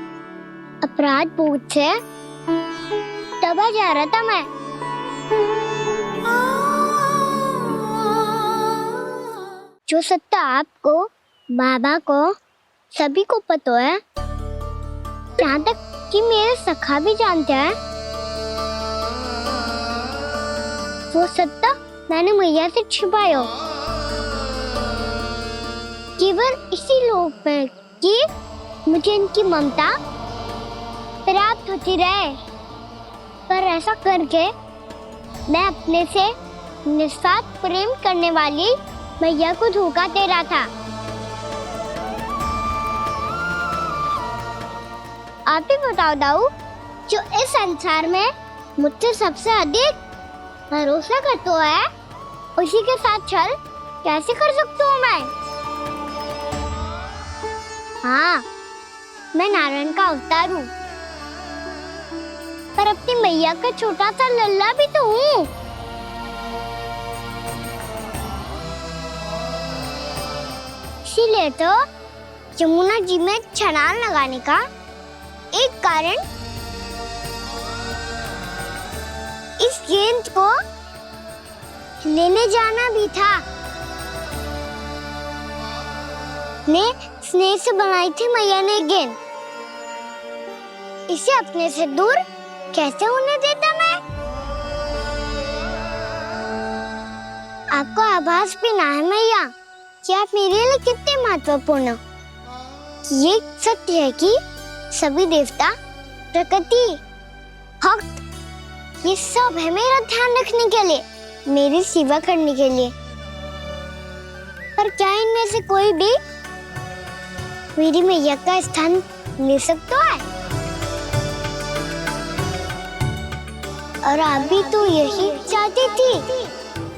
अपराध बोझ से दबा जा रहा था मैं। जो सत्य आपको, बाबा को, सभी को पता है, यहाँ तक कि मेरे सखा भी जानते हैं, वो सत्य मैंने मैया से छिपाया केवल इसी लोभ में कि मुझे इनकी ममता प्राप्त होती रहे। पर ऐसा करके मैं अपने से निस्वार्थ प्रेम करने वाली मैया को धोखा दे रहा था। आप ही बताओ दाऊ, जो इस संसार में मुझसे सबसे अधिक भरोसा करता है, उसी के साथ छल कैसे कर सकता हूँ मैं? हाँ, मैं नारायण का अवतार हूँ, पर अपनी मैया का छोटा सा लल्ला भी तो हूँ। इसीलिए तो यमुना जी में छलांग लगाने का एक कारण इस गेंद को लेने जाना भी था। ने स्नेह से बनाई थी मैया ने गेंद, इसे अपने से दूर कैसे होने देता मैं? आपको आभास भी ना है मैया कि आप मेरे लिए कितने महत्वपूर्ण हो। ये सत्य है कि सभी देवता, प्रकृति, भक्त, ये सब है मेरा ध्यान रखने के लिए, मेरी सेवा करने के लिए। पर क्या इनमें से कोई भी मेरी मैया का स्थान ले सकता है? और आप भी तो यही चाहती थी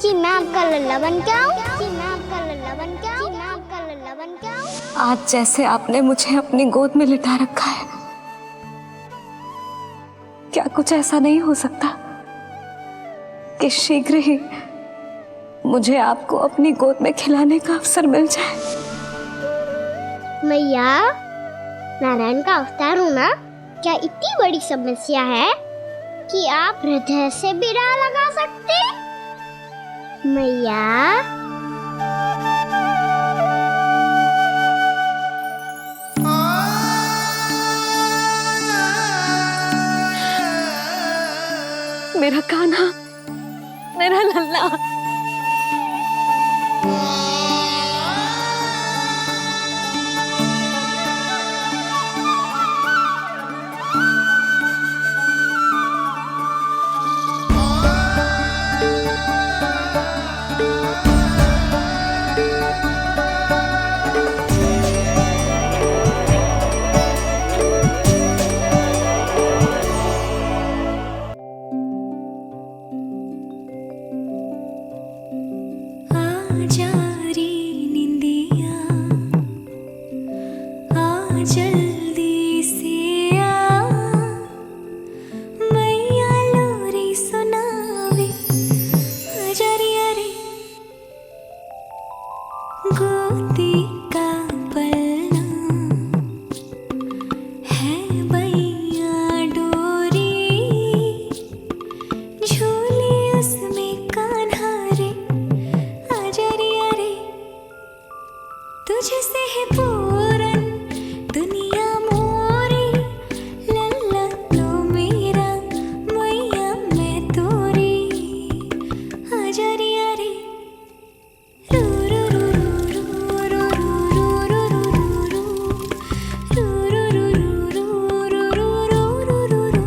कि मैं आपका लल्ला बन के आऊं, कि मैं आपका लल्ला बन के आऊं, कि मैं आपका लल्ला बन के आऊं। आज जैसे आपने मुझे अपनी गोद में लिटा रखा है, क्या कुछ ऐसा नहीं हो सकता कि शीघ्र ही मुझे आपको अपनी गोद में खिलाने का अवसर मिल जाए? मैया, नारायण का अवतार होना क्या इतनी बड़ी समस्या है कि आप हृदय से भी राह लगा सकते? मैया, मेरा कान्हा, मेरा लल्ला। जल्दी से आ मैया लोरी सुनावे हजरिया रे गोदी का पलना है मैया डोरी झूले उसमें कान्हा रे हजरिया रे तुझसे है पूरन दुनिया मोरी लल्ला तो मेरा मैया मैं तोरी हजरिया रे रू रू रू रू रू रू रू रू रू रू रू रू रू रू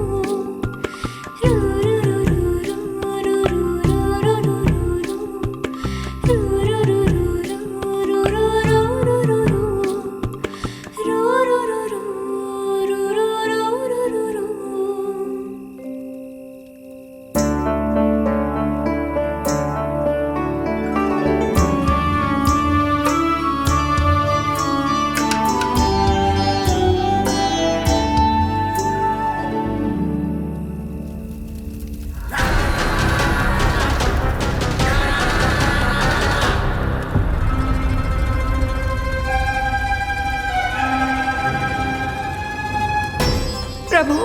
प्रभु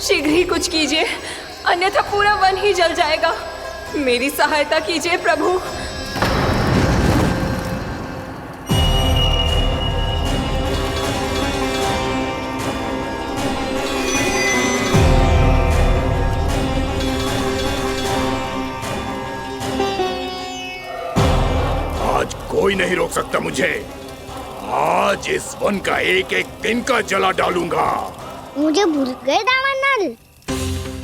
शीघ्र ही कुछ कीजिए, अन्यथा पूरा वन ही जल जाएगा। मेरी सहायता कीजिए प्रभु। आज कोई नहीं रोक सकता मुझे। आज इस वन का एक एक दिन का जला डालूंगा। मुझे भूल गए दामानल,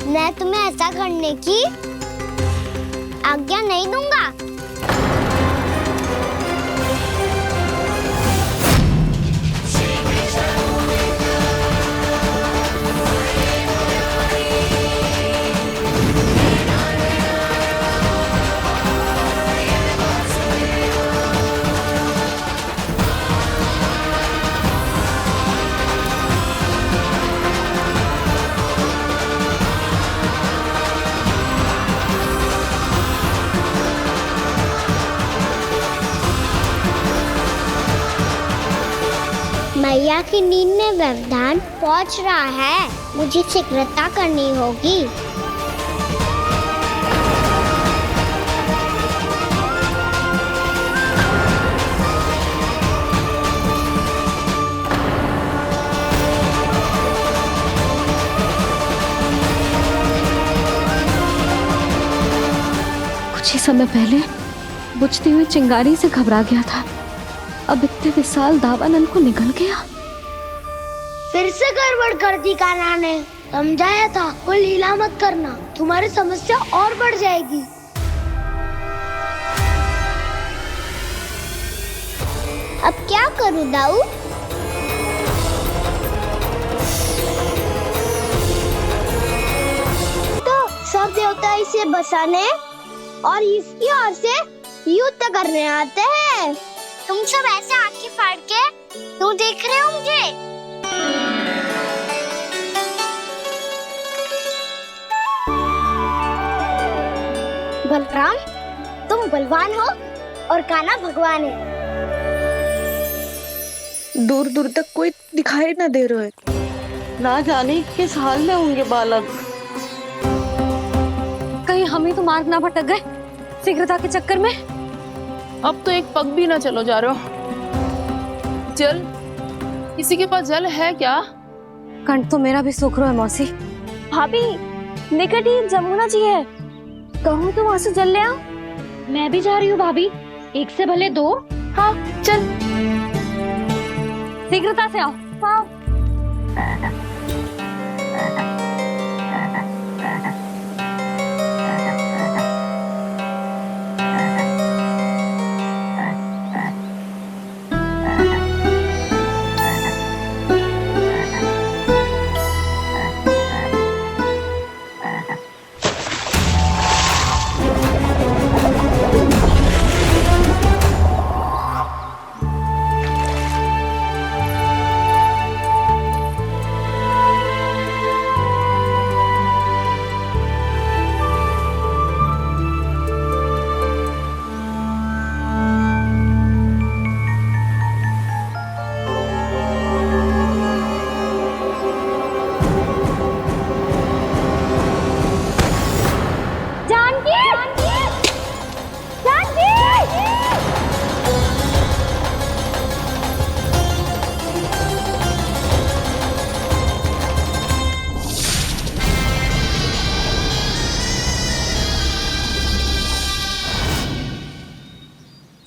मैं तुम्हें ऐसा करने की आज्ञा नहीं दूंगा। मैया की नींद में व्यवधान पहुंच रहा है, मुझे शीघ्रता करनी होगी। कुछ ही समय पहले बुझती हुई चिंगारी से घबरा गया था, अब इतने विशाल दावानल को निगल गया। फिर से गड़बड़ कर दी कान्हा ने। समझाया था कोई लीला मत करना, तुम्हारी समस्या और बढ़ जाएगी। अब क्या करूं दाऊ? तो सब देवता इसे बसाने और इसकी ओर से युद्ध करने आते हैं। तुम सब ऐसे आंखें फाड़ के क्यों देख रहे हो मुझे? बलराम, तुम बलवान हो और कान्हा भगवान है। दूर दूर तक कोई दिखाई न दे रहा है। ना जाने किस हाल में होंगे बालक। कहीं हम ही तो मार्ग ना भटक गए शीघ्रता के चक्कर में। अब तो एक पग भी ना चलो जा रहे हो। जल, किसी के पास जल है क्या? कंठ तो मेरा भी सूख रहा है मौसी। भाभी, निकट ही जमुना जी है, कहूँ तो वहाँ से जल ले आओ। मैं भी जा रही हूँ भाभी, एक से भले दो। हाँ चल, शीघ्रता से आओ। हाँ।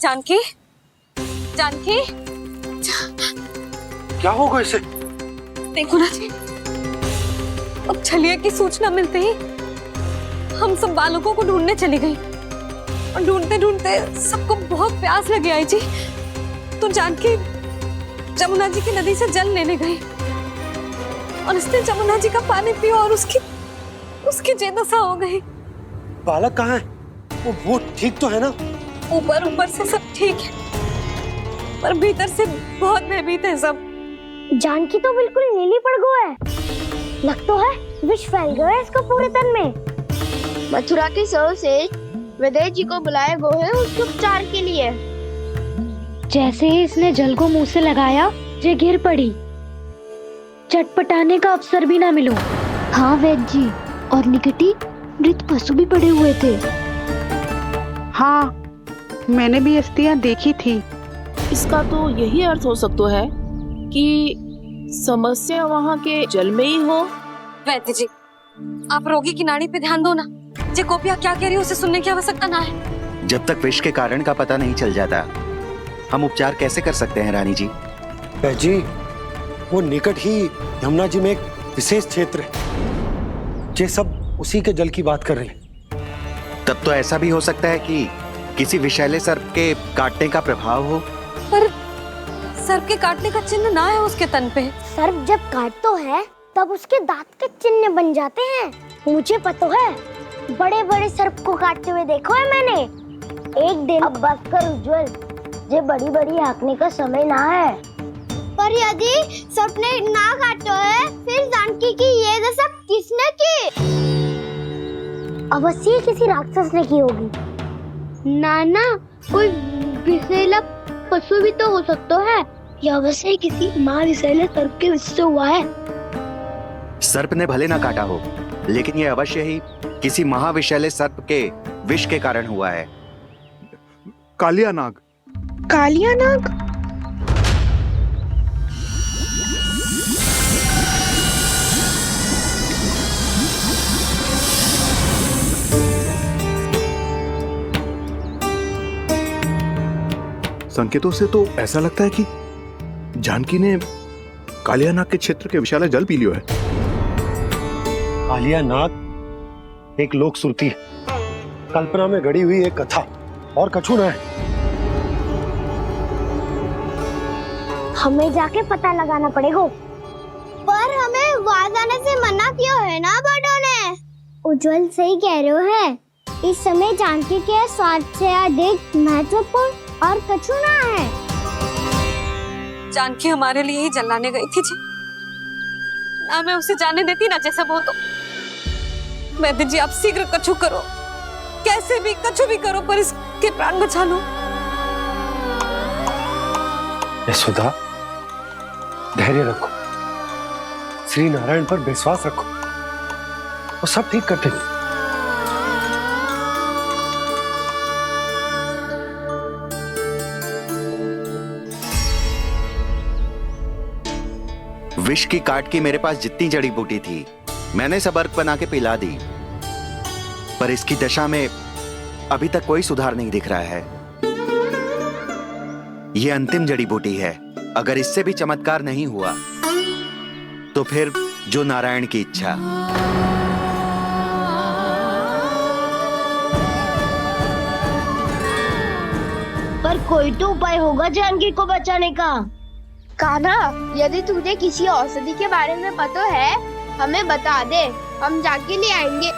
जानकी, जानकी, क्या होगा इसे? देखो ना जी, अब छलिया की सूचना मिलते ही हम सब बालकों को ढूंढने चली गई और ढूंढते ढूंढते सबको बहुत प्यास लगी आई जी। तो जानकी जमुना जी की नदी से जल लेने गई और उसने जमुना जी का पानी पिया और उसकी जेदशा हो गई। बालक कहाँ है? वो ठीक तो है ना? ऊपर ऊपर से सब ठीक है पर भीतर से बहुत भयभीत है सब। जानकी तो बिल्कुल नीली पड़ गई है। लग तो है विष फैल गया है इसको पूरे तन में। मथुरा के सर्वश्रेष्ठ विदेह जी को बुलाए गए हैं उसके उपचार के लिए। जैसे ही इसने जल को मुंह से लगाया, ये गिर पड़ी। चटपटाने का अवसर भी ना मिलो। हाँ वैद्य जी, और निकटी मृत पशु भी पड़े हुए थे। हाँ, मैंने भी अस्थियां देखी थी। इसका तो यही अर्थ हो सकता है कि समस्या वहाँ के जल में ही हो। वैद्य जी, आप रोगी की नाड़ी पे ध्यान दो ना। जे गोपिया क्या कह रही है उसे सुनने की आवश्यकता ना है। जब तक विष के कारण का पता नहीं चल जाता, हम उपचार कैसे कर सकते हैं रानी जी? जी, वो निकट ही यमुना जी में एक विशेष क्षेत्र है। ये सब उसी के जल की बात कर रहे हैं। तब तो ऐसा भी हो सकता है कि किसी विषैले सर्प के काटने का प्रभाव हो। पर सर्प के काटने का चिन्ह ना है उसके तन पे। सर्प जब काटतो है तब उसके दांत के चिन्ह बन जाते हैं। मुझे पता है, बड़े बड़े सर्प को काटते हुए देखो है मैंने। एक दिन अब बस कर उज्जवल, ये बड़ी बड़ी हाँकने का समय ना है। पर यदि सर्प ने ना काटा है, फिर जानकी की ये दशा किसने की? अवश्य किसी राक्षस ने की होगी। नाना, कोई विषैला पशु भी तो हो सकता है। यह अवश्य किसी महाविषैले सर्प के विष से हुआ है। सर्प ने भले ना काटा हो, लेकिन यह अवश्य ही किसी महाविषैले सर्प के विष के कारण हुआ है। कालिया नाग। कालिया नाग? संकेतों से तो ऐसा लगता है कि जानकी ने कालिया नाग के क्षेत्र के विशाल जल पी लियो है। कालिया नाग एक लोक श्रुति है, कल्पना में गढ़ी हुई एक कथा, और कछु ना है। हमें जाके पता लगाना पड़ेगा। पर हमें वहां जाने से मना क्यों है ना बड़ों ने? उज्जवल सही कह रहे हो है। इस समय जानकी के स्वार्थ से अधिक महत्वपूर्ण और कछु ना है। जानकी हमारे लिए ही जलाने गई थी जी। ना मैं उसे जाने देती ना जैसा वो तो। वैद्य जी, आप शीघ्र कछु करो, कैसे भी कछु भी करो, पर इसके प्राण बचा लो। यशोदा, धैर्य रखो, श्री नारायण पर विश्वास रखो, वो सब ठीक कर देंगे। विष की काट की मेरे पास जितनी जड़ी बूटी थी, मैंने सब अर्क बना के पिला दी, पर इसकी दशा में अभी तक कोई सुधार नहीं दिख रहा है। यह अंतिम जड़ी बूटी है। अगर इससे भी चमत्कार नहीं हुआ तो फिर जो नारायण की इच्छा। पर कोई तो उपाय होगा जानकी को बचाने का। कान्हा, यदि तुझे किसी औषधि के बारे में पता है, हमें बता दे, हम जाके ले आएंगे।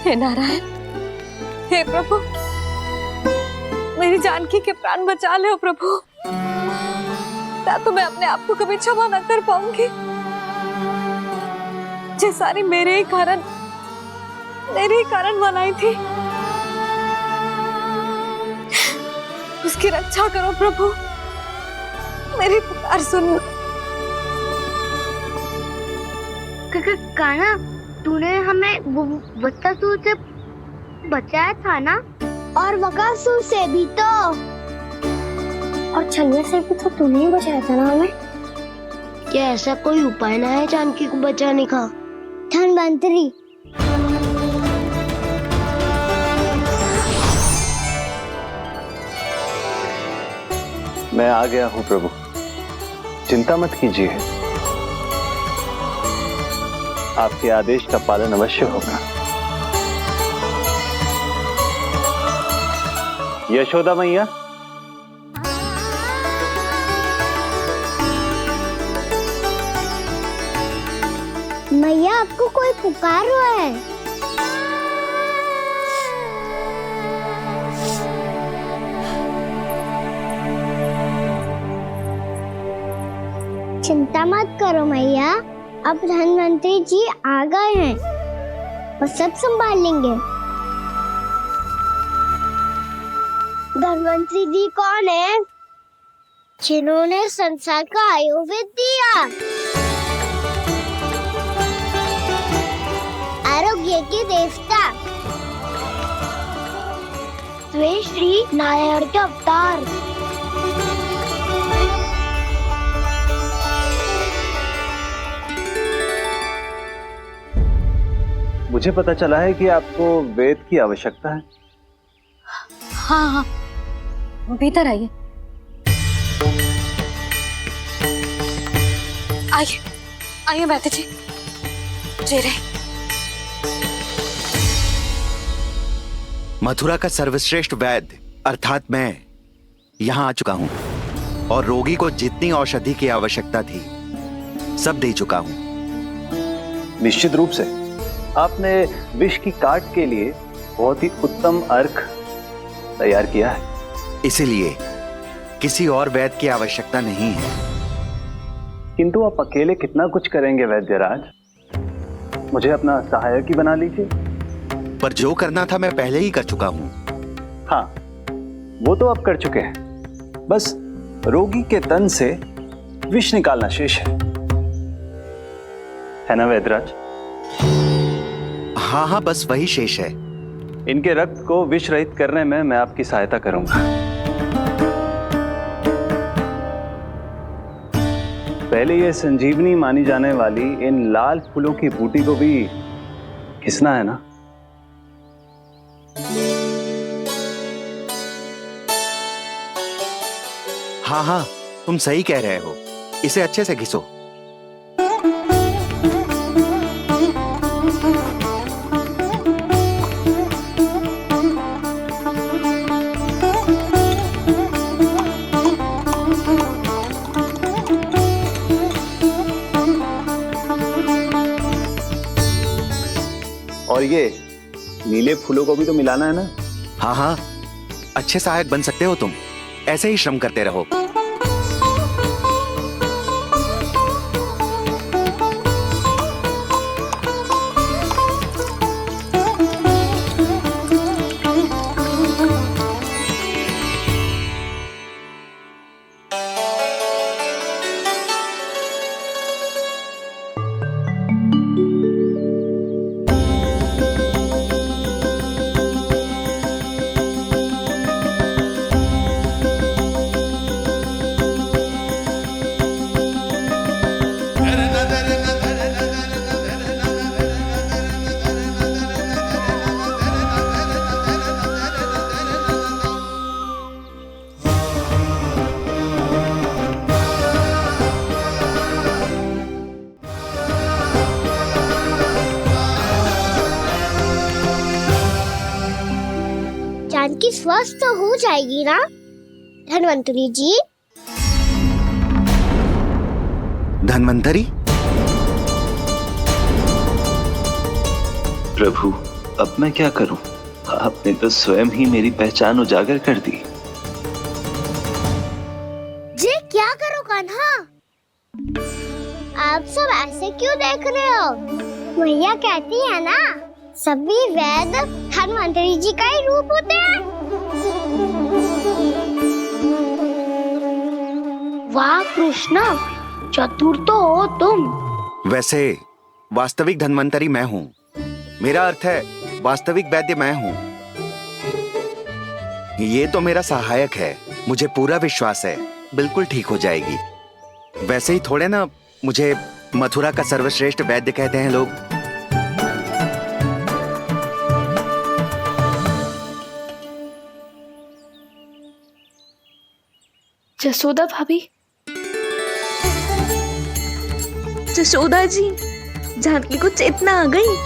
हे नारायण, हे प्रभु, मेरी जानकी के प्राण बचा ले प्रभु। ना तो मैं अपने आप को कभी क्षमा न कर पाऊंगी। ये सारी मेरे ही कारण बनाई थी। उसकी रक्षा करो प्रभु, मेरी पुकार सुनो। कान्हा, तूने हमें बकासुर से बचाया था ना? और बकासुर से भी तो। और छलिया से भी तो तूने ही बचाया था ना हमें? क्या ऐसा कोई उपाय ना है जानकी को बचाने का? धनवंतरी, मैं आ गया हूं प्रभु, चिंता मत कीजिए, आपके आदेश का पालन अवश्य होगा। यशोदा मैया, मैया आपको कोई पुकार रहा है। चिंता मत करो मैया, अब धनवंतरी जी आ गए हैं, वो सब संभाल लेंगे। धनवंतरी जी कौन है? जिन्होंने संसार का आयुर्वेद दिया, आरोग्य के देवता, वे श्री नारायण के अवतार। मुझे पता चला है कि आपको वेद की आवश्यकता है। हाँ हाँ, भीतर आइए। आइए आइए बैठे जी। जी रहे। मथुरा का सर्वश्रेष्ठ वैद्य अर्थात मैं यहाँ आ चुका हूँ और रोगी को जितनी औषधि की आवश्यकता थी सब दे चुका हूँ। निश्चित रूप से आपने विष की काट के लिए बहुत ही उत्तम अर्क तैयार किया है, इसीलिए किसी और वैद्य की आवश्यकता नहीं है। किंतु आप अकेले कितना कुछ करेंगे वैद्यराज, मुझे अपना सहायक ही बना लीजिए। पर जो करना था मैं पहले ही कर चुका हूँ। हाँ, वो तो आप कर चुके हैं, बस रोगी के तन से विष निकालना शेष है ना वैद्यराज? हाँ हाँ, बस वही शेष है। इनके रक्त को विष रहित करने में मैं आपकी सहायता करूंगा। पहले ये संजीवनी मानी जाने वाली इन लाल फूलों की बूटी को भी घिसना है ना? हाँ हाँ, तुम सही कह रहे हो, इसे अच्छे से घिसो। और ये नीले फूलों को भी तो मिलाना है ना? हाँ हाँ, अच्छे सहायक बन सकते हो तुम, ऐसे ही श्रम करते रहो। जानकी स्वस्थ हो जाएगी ना धनवंतरी जी? धनवंतरी? प्रभु, अब मैं क्या करूं? आपने तो स्वयं ही मेरी पहचान उजागर कर दी। जी क्या करो कान्हा? आप सब ऐसे क्यों देख रहे हो? मैया कहती है ना, सभी वैद्य धनवंतरी जी का ही रूप होते हैं। वाह कृष्णा, चतुर तो हो तुम। वैसे वास्तविक धन्वंतरी मैं हूँ, मेरा अर्थ है वास्तविक वैद्य मैं हूँ। ये तो मेरा सहायक है, मुझे पूरा विश्वास है बिल्कुल ठीक हो जाएगी। वैसे ही थोड़े ना मुझे मथुरा का सर्वश्रेष्ठ वैद्य कहते हैं लोग। जसोदा भाभी, जसोदा जी, जानकी को चेतना आ गई।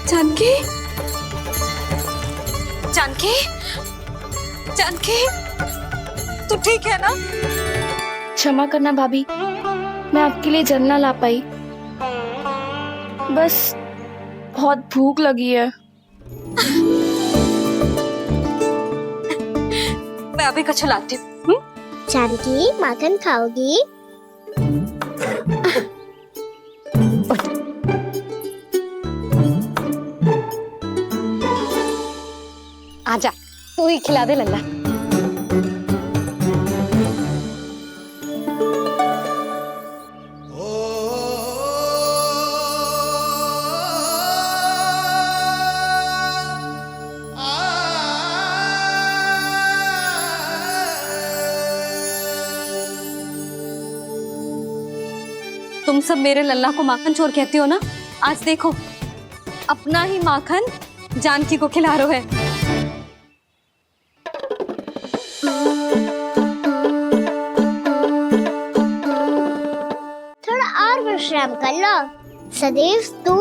जानकी, जानकी, जानकी, तू ठीक है ना? क्षमा करना भाभी, मैं आपके लिए जल ना ला पाई। बस बहुत भूख लगी है। मैं अभी कछु लाती हूँ। जानकी, माखन खाओगी? आजा, तू ही खिला दे लल्ला। तुम सब मेरे लल्ला को माखन चोर कहती हो ना? आज देखो, अपना ही माखन जानकी को खिला रहे है। थोड़ा और विश्राम कर लो। सदैव तुम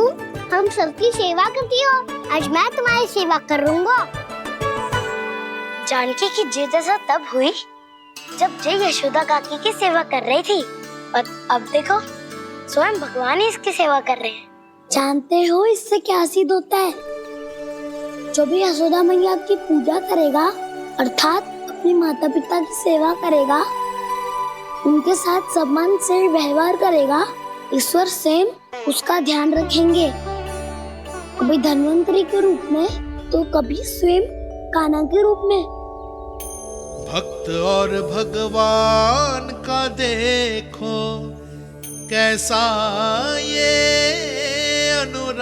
हम सबकी सेवा करती हो, आज मैं तुम्हारी सेवा करूंगा। जानकी की जिद ऐसा तब हुई जब जय यशोदा काकी की सेवा कर रही थी, और अब देखो स्वयं भगवान ही इसकी सेवा कर रहे हैं। जानते हो इससे क्या सिद्ध होता है? जो भी यशोदा मैया की पूजा करेगा, अर्थात अपने माता पिता की सेवा करेगा, उनके साथ सम्मान से व्यवहार करेगा, ईश्वर स्वयं उसका ध्यान रखेंगे। कभी धन्वंतरी के रूप में तो कभी स्वयं कान्हा के रूप में। भक्त और भगवान का देखो कैसा ये अनुराग,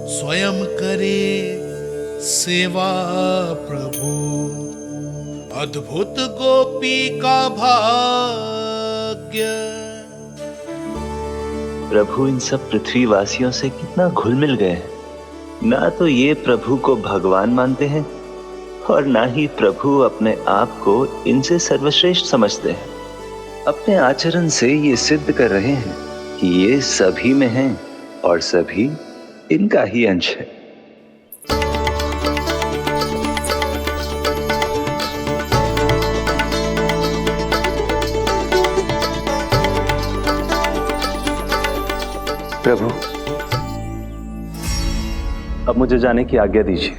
स्वयं करे सेवा प्रभु, अद्भुत गोपी का भाग्य। प्रभु इन सब पृथ्वीवासियों से कितना घुल मिल गए हैं। ना तो ये प्रभु को भगवान मानते हैं और ना ही प्रभु अपने आप को इनसे सर्वश्रेष्ठ समझते हैं। अपने आचरण से ये सिद्ध कर रहे हैं कि ये सभी में हैं और सभी इनका ही अंश है। प्रभु, अब मुझे जाने की आज्ञा दीजिए।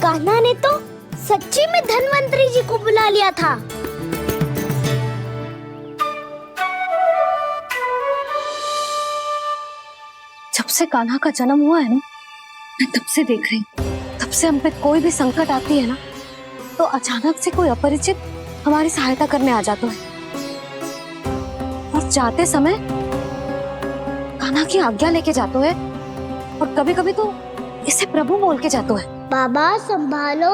कान्हा ने तो सच्ची में धन्वंतरी जी को बुला लिया था। जब से कान्हा का जन्म हुआ है ना, मैं तब से देख रही हूँ, तब से हम पे कोई भी संकट आती है ना, तो अचानक से कोई अपरिचित हमारी सहायता करने आ जाता है, और जाते समय कान्हा की आज्ञा लेके जाते है, और कभी कभी तो इसे प्रभु बोल के जाते है। बाबा संभालो।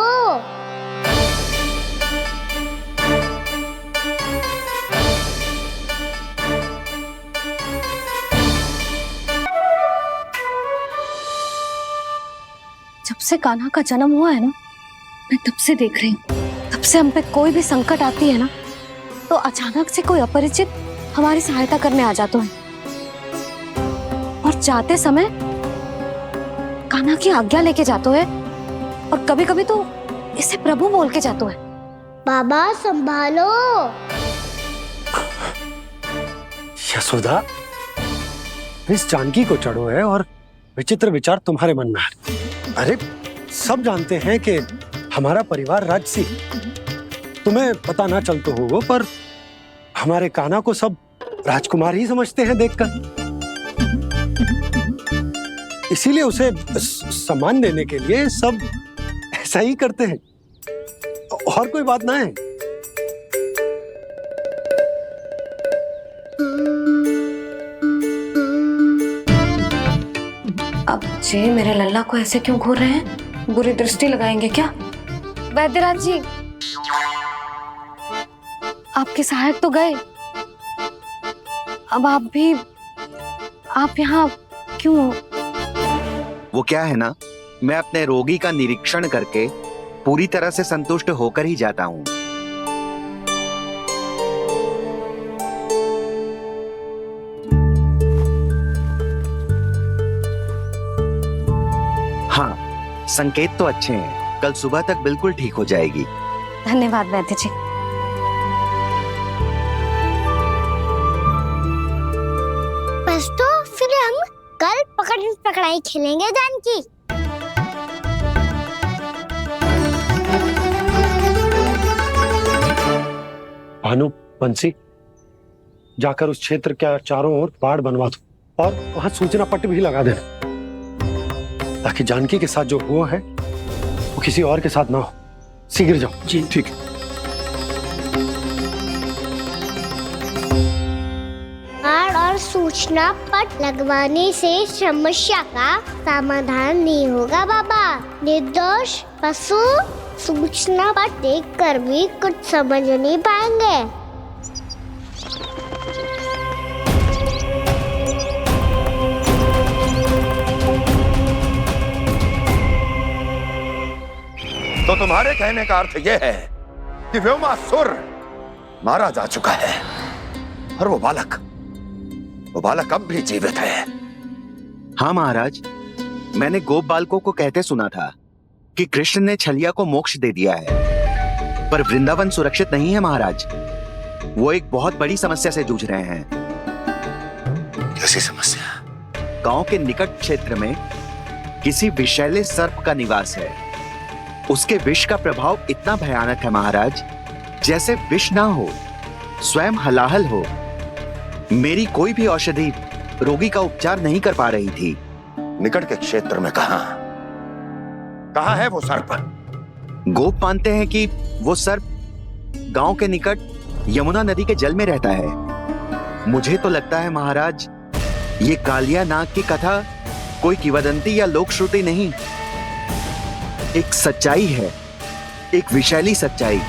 जब से कान्हा का जन्म हुआ है ना, मैं तब से देख रही हूँ, तब से हम पे कोई भी संकट आती है ना, तो अचानक से कोई अपरिचित हमारी सहायता करने आ जाता है, और जाते समय कान्हा की आज्ञा लेके जाते है, और कभी कभी तो इसे प्रभु बोल के जाते है। बाबा संभालो। यशोदा, इस जानकी को चढ़ो है और विचित्र विचार तुम्हारे मन में है। अरे सब जानते हैं कि हमारा परिवार राजसी, तुम्हें पता ना चलता हो वो, पर हमारे कान्हा को सब राजकुमार ही समझते हैं देखकर। इसीलिए उसे सम्मान देने के लिए सब ऐसा ही करते हैं, और कोई बात ना है। अब जे मेरे लल्ला को ऐसे क्यों घूर रहे हैं? बुरी दृष्टि लगाएंगे क्या? वैद्यराज जी, आपके सहायक तो गए, अब आप यहाँ क्यों? वो क्या है ना, मैं अपने रोगी का निरीक्षण करके पूरी तरह से संतुष्ट होकर ही जाता हूँ। हाँ, संकेत तो अच्छे हैं, कल सुबह तक बिल्कुल ठीक हो जाएगी। धन्यवाद वैद्य जी। बस तो फिर हम कल पकड़न पकड़ाई खेलेंगे जानकी। भानु, बंसी, जाकर उस क्षेत्र के चारों ओर बाढ़ बनवा दो और वहां सूचना पट्ट भी लगा देना, ताकि जानकी के साथ जो हुआ है वो किसी और के साथ ना हो। शीघ्र जाओ। जी ठीक है। बाढ़ और सूचना पट लगवाने से समस्या का समाधान नहीं होगा बाबा। निर्दोष पशु सूचना पट देखकर भी कुछ समझ नहीं पाएंगे। तो तुम्हारे कहने का अर्थ यह है कि व्योमासुर मारा जा चुका है और वो बालक अब भी जीवित है। हाँ महाराज, मैंने गोप बालकों को कहते सुना था कि कृष्ण ने छलिया को मोक्ष दे दिया है, पर वृंदावन सुरक्षित नहीं है महाराज। वो एक बहुत बड़ी समस्या से जूझ रहे हैं। कैसी समस्या? गांव के निकट क्षेत्र में किसी विषैले सर्प का निवास है। उसके विष का प्रभाव इतना भयानक है महाराज, जैसे विष ना हो, स्वयं हलाहल हो। मेरी कोई भी औषधि रोगी का उपचार नहीं कर पा रही थी। निकट के क्षेत्र में कहाँ है वो सर्प? गोप मानते हैं कि वो सर्प गांव के निकट यमुना नदी के जल में रहता है। मुझे तो लगता है महाराज, ये कालिया नाग की कथा कोई किंवदंती या लोक श्रुति नहीं, एक सच्चाई है, एक विशैली सच्चाई।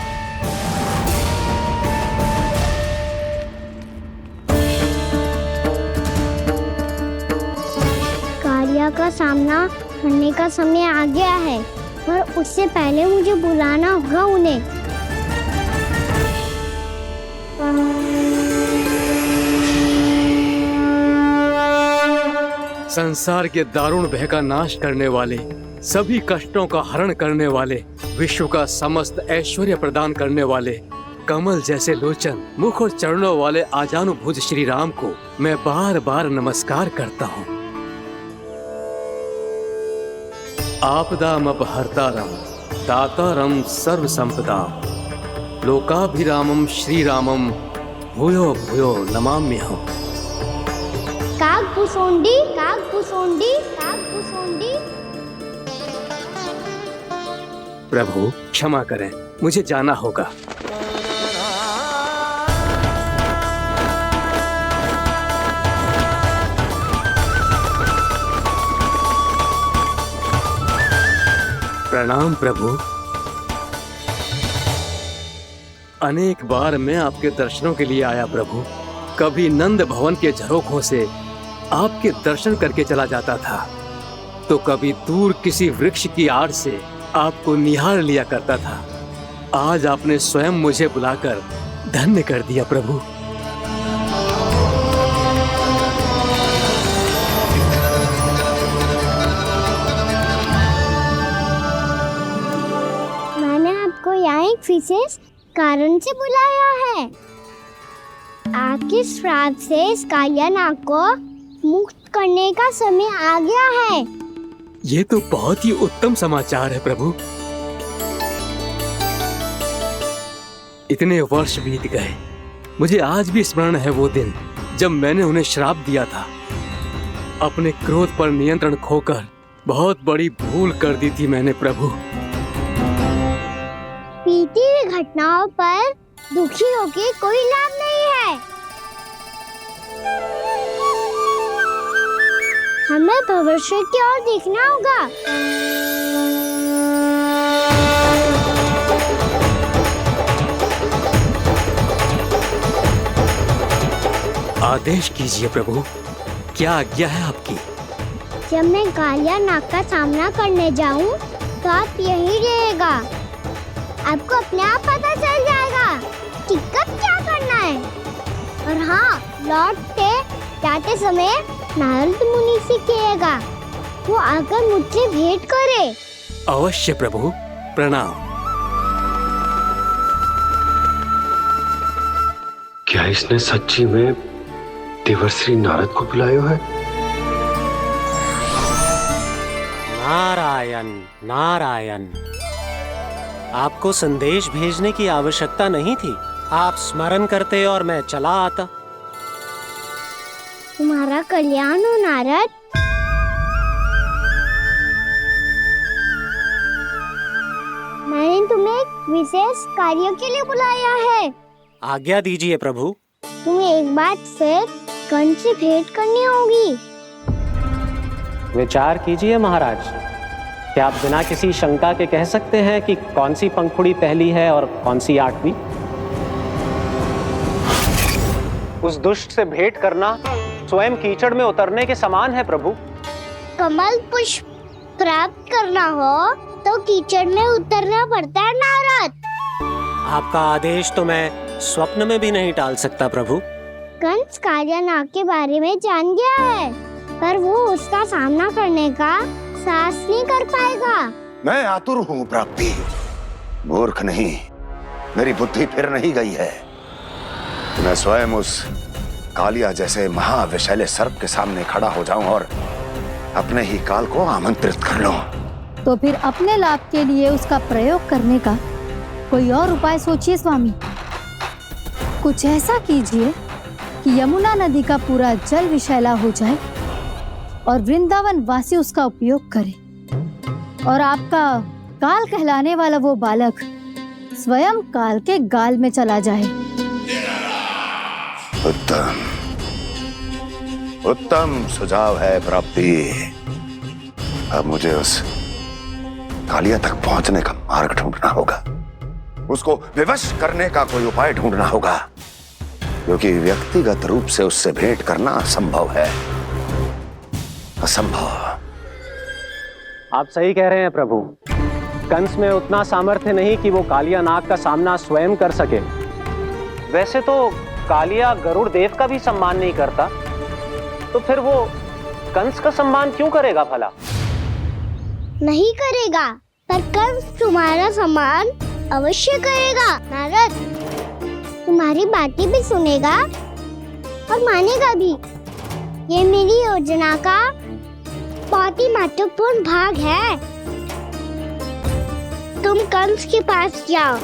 कालिया का सामना करने का समय आ गया है, पर उससे पहले मुझे बुलाना होगा उन्हें। संसार के दारुण भय का नाश करने वाले, सभी कष्टों का हरण करने वाले, विश्व का समस्त ऐश्वर्य प्रदान करने वाले, कमल जैसे लोचन, मुख और चरणों वाले आजानुभुज श्री राम को मैं बार बार नमस्कार करता हूँ। आपदामपहर्तारं दातारं सर्व संपदा, लोकाभिरामं श्री रामं भूयो भूयो नमाम्यहम्। कागभूसोंडी, कागभूसोंडी, कागभूसोंडी। प्रभु क्षमा करें, मुझे जाना होगा। प्रणाम प्रभु। अनेक बार मैं आपके दर्शनों के लिए आया प्रभु। कभी नंद भवन के झरोखों से आपके दर्शन करके चला जाता था, तो कभी दूर किसी वृक्ष की आड़ से आपको निहार लिया करता था। आज आपने स्वयं मुझे बुलाकर धन्य कर दिया प्रभु। मैंने आपको यहाँ एक विशेष कारण से बुलाया है। आपके श्राद्ध से इस कालिया नाग को मुक्त करने का समय आ गया है। ये तो बहुत ही उत्तम समाचार है प्रभु। इतने वर्ष बीत गए, मुझे आज भी स्मरण है वो दिन जब मैंने उन्हें श्राप दिया था। अपने क्रोध पर नियंत्रण खोकर बहुत बड़ी भूल कर दी थी मैंने प्रभु। बीती हुई घटनाओं पर दुखी होके कोई लाभ नहीं है। हमें भविष्य की ओर देखना होगा। आदेश कीजिए प्रभु, क्या आज्ञा है आपकी? जब मैं कालिया नाग का सामना करने जाऊं, तो आप यही रहेगा। आपको अपने आप पता चल जाएगा कि कब क्या करना है। और हाँ, लौटते जाते समय नारद मुनि से कहिएगा, वो आकर मुझसे भेंट करे। अवश्य प्रभु, प्रणाम। क्या इसने सच्ची में देवर्षि नारद को बुलाया है? नारायण नारायण, आपको संदेश भेजने की आवश्यकता नहीं थी। आप स्मरण करते और मैं चला आता। तुम्हारा कल्याण हो नारद। मैंने तुम्हें एक विशेष कार्य के लिए बुलाया है। आज्ञा दीजिए प्रभु। तुम्हें एक बार फिर कंस से भेंट करनी होगी। विचार कीजिए महाराज, क्या आप बिना किसी शंका के कह सकते हैं कि कौन सी पंखुड़ी पहली है और कौन सी 8वीं? उस दुष्ट से भेंट करना स्वयं कीचड़ में उतरने के समान है प्रभु। कमल पुष्प प्राप्त करना हो तो कीचड़ में उतरना पड़ता है नारद। आपका आदेश तो मैं स्वप्न में भी नहीं टाल सकता प्रभु। कंस कालिया नाग के बारे में जान गया है, पर वो उसका सामना करने का साहस नहीं कर पाएगा। मैं आतुर हूँ प्राप्ति, मूर्ख नहीं। मेरी बुद्धि फिर नहीं गई है। मैं स्वयं उस कालिया जैसे महाविषैले सर्प के सामने खड़ा हो जाऊं और अपने ही काल को आमंत्रित कर लूं। तो फिर अपने लाभ के लिए उसका प्रयोग करने का कोई और उपाय सोचिए स्वामी। कुछ ऐसा कीजिए कि यमुना नदी का पूरा जल विषैला हो जाए और वृंदावन वासी उसका उपयोग करे, और आपका काल कहलाने वाला वो बालक स्वयं काल के गाल में चला जाए। उत्तम उत्तम सुझाव है प्राप्ति। अब मुझे उस कालिया तक पहुंचने का मार्ग ढूंढना होगा। उसको विवश करने का कोई उपाय ढूंढना होगा, क्योंकि व्यक्तिगत रूप से उससे भेंट करना असंभव है। असंभव। आप सही कह रहे हैं प्रभु। कंस में उतना सामर्थ्य नहीं कि वो कालिया नाग का सामना स्वयं कर सके। वैसे तो कालिया गरुड़ देव का भी सम्मान नहीं करता, तो फिर वो कंस का सम्मान क्यों करेगा भला? नहीं करेगा, पर कंस तुम्हारा सम्मान अवश्य करेगा नारद। तुम्हारी बातें भी सुनेगा और मानेगा भी। ये मेरी योजना का बहुत ही महत्वपूर्ण भाग है। तुम कंस के पास जाओ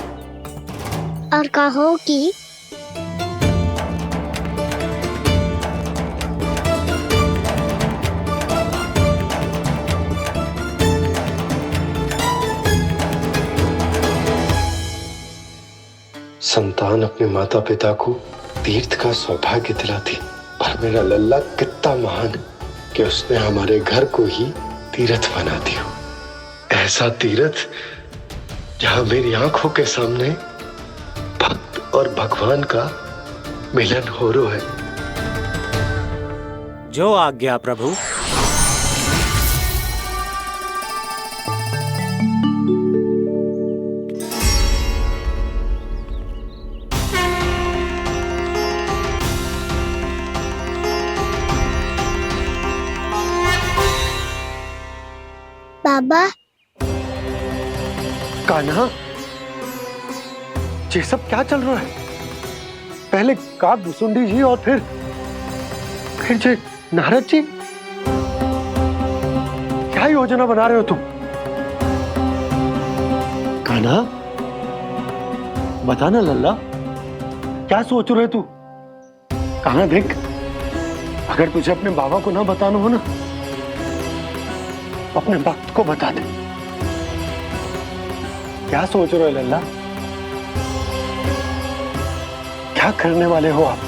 और कहो कि संतान अपने माता पिता को तीर्थ का सौभाग्य दिलाती, और मेरा लल्ला कितना महान कि उसने हमारे घर को ही तीर्थ बना दिया। ऐसा तीर्थ जहां मेरी आंखों के सामने भक्त और भगवान का मिलन हो रहा है। जो आज्ञा प्रभु। बाबा, कान्हा, ये सब क्या चल रहा है? पहले काग भुसुंडी जी और फिर ये नारद जी, क्या योजना बना रहे हो तुम? कान्हा, बताना लल्ला, क्या सोच रहे तू? कान्हा देख, अगर तुझे अपने बाबा को ना बताना हो ना, तो अपने भक्त को बता दे। क्या सोच रहे हो लल्ला? क्या करने वाले हो आप?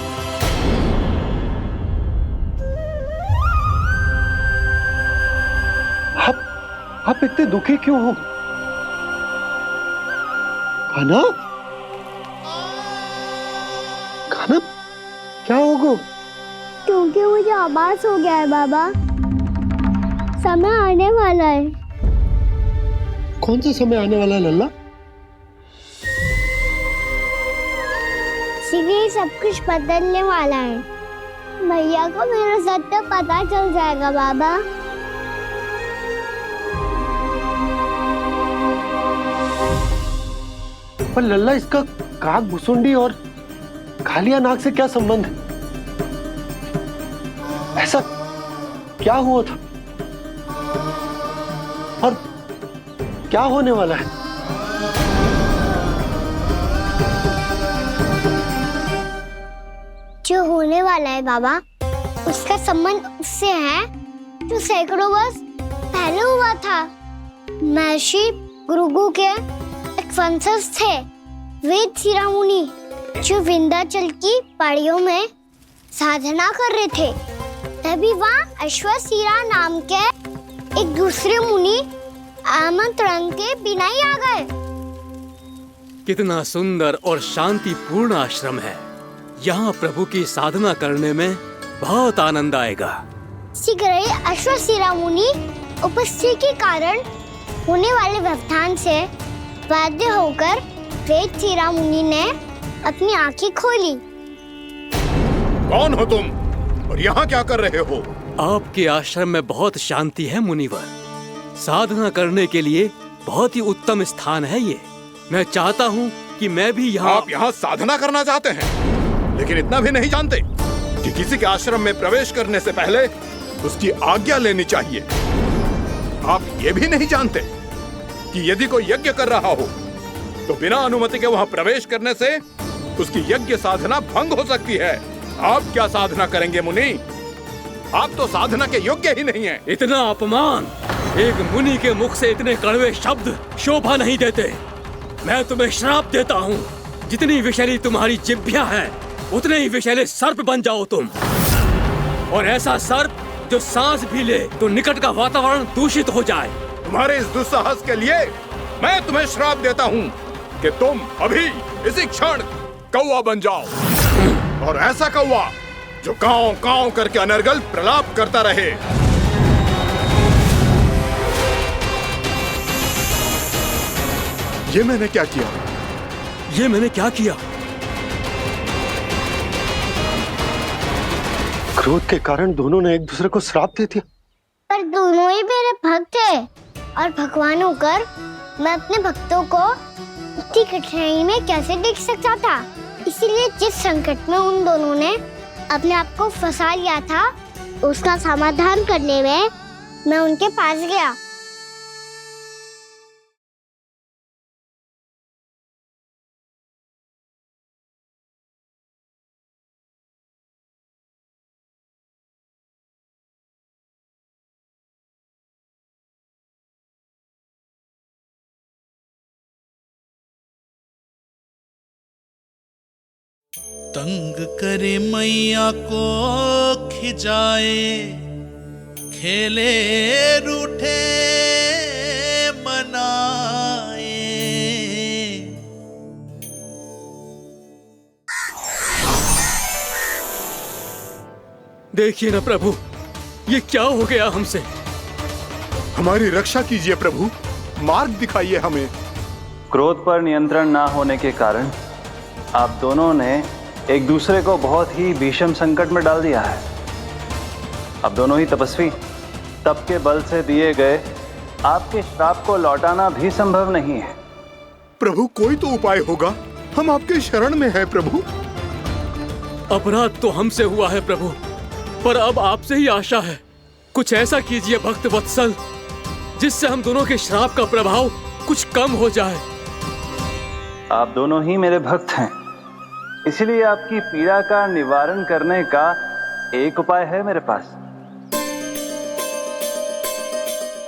आप इतने दुखी क्यों हो? कान्हा, कान्हा, क्या होगा? क्योंकि मुझे आभास हो गया है बाबा, समय आने वाला है। कौन सा समय आने वाला है लल्ला? शीघ्र ही सब कुछ बदलने वाला है। भैया को मेरा सत्य पता चल जाएगा बाबा। पर लल्ला, इसका काक भुसुंडी और कालिया नाग से क्या संबंध है? ऐसा क्या हुआ था और क्या होने वाला है? जो होने वाला है बाबा, उसका संबंध उससे है जो सैकड़ों वर्ष पहले हुआ था। महर्षि भृगु के एक वंशज थे वेद शिरोमणि, जो विंध्याचल की पहाड़ियों में साधना कर रहे थे। तभी वहाँ अश्वशिरा नाम के एक दूसरे मुनि आमंत्रण के बिना ही आ गए। कितना सुंदर और शांतिपूर्ण आश्रम है। यहाँ प्रभु की साधना करने में बहुत आनंद आएगा। शीघ्र ही अश्वशिरा मुनि उपस्थिति के कारण होने वाले व्यवधान से बाध्य होकर वेद शिरोमणि ने अपनी आंखें खोली। कौन हो तुम और यहाँ क्या कर रहे हो? आपके आश्रम में बहुत शांति है मुनिवर। साधना करने के लिए बहुत ही उत्तम स्थान है ये। मैं चाहता हूँ कि मैं भी यहाँ। आप यहाँ साधना करना चाहते हैं, लेकिन इतना भी नहीं जानते कि किसी के आश्रम में प्रवेश करने से पहले उसकी आज्ञा लेनी चाहिए। आप ये भी नहीं जानते कि यदि कोई यज्ञ कर रहा हो तो बिना अनुमति के वहाँ प्रवेश करने से उसकी यज्ञ साधना भंग हो सकती है। आप क्या साधना करेंगे मुनि? आप तो साधना के योग्य ही नहीं हैं। इतना अपमान! एक मुनि के मुख से इतने कड़वे शब्द शोभा नहीं देते। मैं तुम्हें श्राप देता हूँ, जितनी विषैली तुम्हारी जिह्वा है उतने ही विषैले सर्प बन जाओ तुम। और ऐसा सर्प जो सांस भी ले तो निकट का वातावरण दूषित हो जाए। तुम्हारे इस दुस्साहस के लिए मैं तुम्हें श्राप देता हूँ कि तुम अभी इसी क्षण कौवा बन जाओ, और ऐसा कौवा जो कांव कांव करके अनर्गल प्रलाप करता रहे। ये मैंने क्या किया? ये मैंने क्या किया? क्रोध के कारण दोनों ने एक दूसरे को श्राप दे दिया। पर दोनों ही मेरे भक्त हैं, और भगवान होकर मैं अपने भक्तों को इतनी कठिनाई में कैसे देख सकता था। इसीलिए जिस संकट में उन दोनों ने अपने आप को फंसा लिया था, उसका समाधान करने में मैं उनके पास गया। तंग करे मैया को खिजाए, खेले रूठे मनाए। देखिए ना प्रभु, ये क्या हो गया हमसे? हमारी रक्षा कीजिए प्रभु, मार्ग दिखाइए हमें। क्रोध पर नियंत्रण ना होने के कारण आप दोनों ने एक दूसरे को बहुत ही भीषण संकट में डाल दिया है। अब दोनों ही तपस्वी, तप के बल से दिए गए आपके श्राप को लौटाना भी संभव नहीं है। प्रभु कोई तो उपाय होगा, हम आपके शरण में हैं प्रभु। अपराध तो हमसे हुआ है प्रभु, पर अब आपसे ही आशा है। कुछ ऐसा कीजिए भक्त वत्सल, जिससे हम दोनों के श्राप का प्रभाव कुछ कम हो जाए। आप दोनों ही मेरे भक्त हैं, इसलिए आपकी पीड़ा का निवारण करने का एक उपाय है मेरे पास।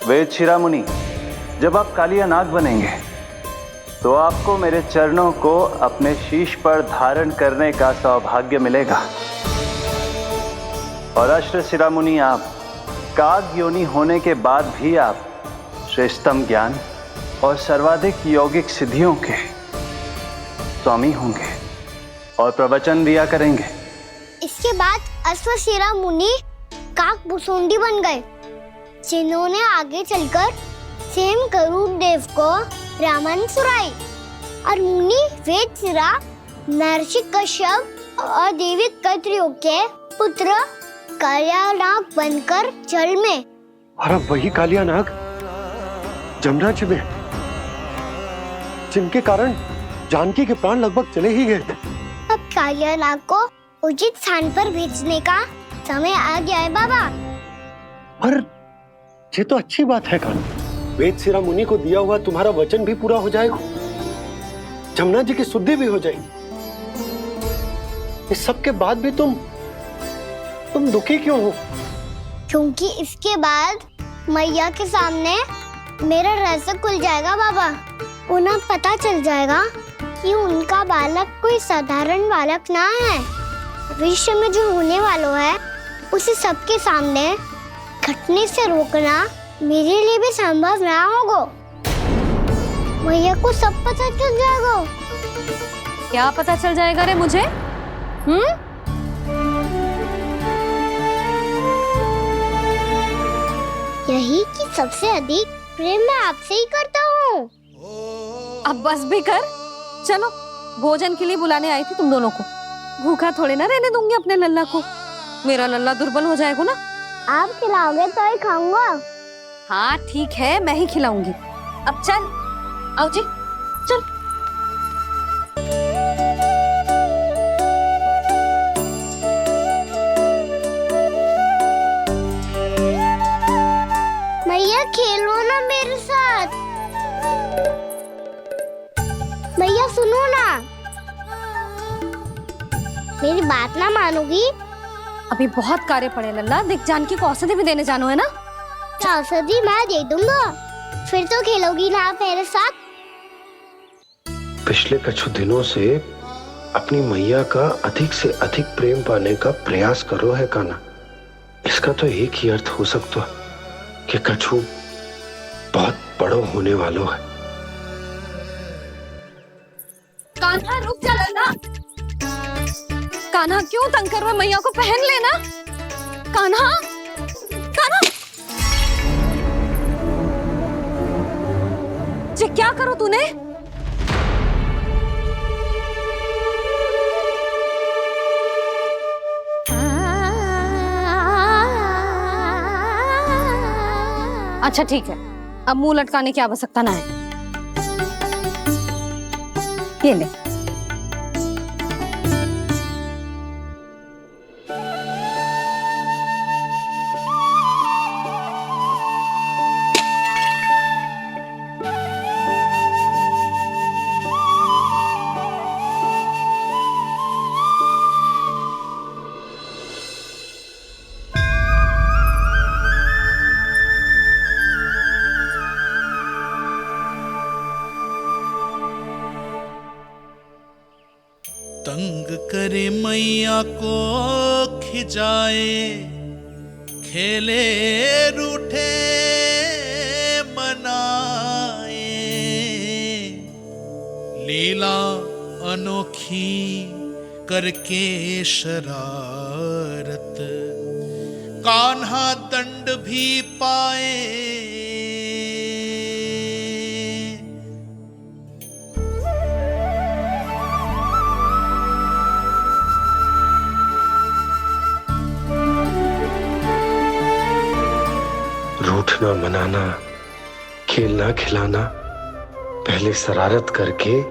वेद शिरामुनि, जब आप कालिया नाग बनेंगे तो आपको मेरे चरणों को अपने शीश पर धारण करने का सौभाग्य मिलेगा। और अश्र शिरामुनि, आप काग योनि होने के बाद भी आप श्रेष्ठतम ज्ञान और सर्वाधिक यौगिक सिद्धियों के स्वामी होंगे और प्रवचन दिया करेंगे। इसके बाद अश्वशिरा मुनि काक भुसुंडी बन गए, जिन्होंने आगे चलकर स्वयं गरुड़ देव को रामायण सुनाई। और मुनि वेदशिरा महर्षि कश्यप और देवी कत्रियों के पुत्र कालिया नाग बनकर जल में। और अब वही कालिया नाग जमुना जी में, जिनके कारण जानकी के प्राण लगभग चले ही गए थे। अब कालिया नाग को उचित स्थान पर भेजने का समय आ गया है बाबा। पर ये तो अच्छी बात है कान्हा, वेदशिरा मुनि को दिया हुआ तुम्हारा वचन भी पूरा हो जाएगा, जमुना जी की शुद्धि भी हो जाएगी। इस सब के बाद भी तुम दुखी क्यों हो? क्योंकि इसके बाद मैया के सामने मेरा रहस्य खुल जाएगा बाबा। उन्हें पता चल जाएगा कि उनका बालक कोई साधारण बालक ना है। भविष्य में जो होने वाला है उसे सबके सामने घटने से रोकना मेरे लिए भी संभव ना होगा। मैया को सब पता चल जाएगा। क्या पता चल जाएगा रे मुझे? यही कि सबसे अधिक प्रेम मैं आपसे ही करता हूँ। अब बस भी कर, चलो भोजन के लिए बुलाने आई थी तुम दोनों को। भूखा थोड़े ना रहने दूंगी अपने लल्ला को, मेरा लल्ला दुर्बल हो जाएगा ना। आप खिलाओगे तो ही खाऊंगा। हाँ ठीक है, मैं ही खिलाऊंगी। अब चल, आओ जी, चल। मैया खेलो ना मेरे साथ। मैया सुनो ना, मेरी बात ना मानोगी? अभी बहुत कार्य पड़े लल्ला, देख जानकी को औषधि भी देने जानो है ना। औषधि मैं दे दूंगा, फिर तो खेलोगी ना मेरे साथ। पिछले कुछ दिनों से अपनी मैया का अधिक से अधिक प्रेम पाने का प्रयास करो है कान्हा। इसका तो एक ही अर्थ हो सकता है कि कछु बहुत बड़ो होने वालों है। कान्हा रुक जा लल्ला। कान्हा क्यों तंग कर रहा है? मैया को पहन लेना। कान्हा, कान्हा, ये क्या करो तूने? अच्छा ठीक है, अब मुंह लटकाने की आवश्यकता ना है। ये ले। तंग करे मैया को खिजाए, खेले रूठे मनाए, लीला अनोखी करके शरारत, कान्हा दंड भी पाए। रूठना मनाना, खेलना खिलाना, पहले शरारत करके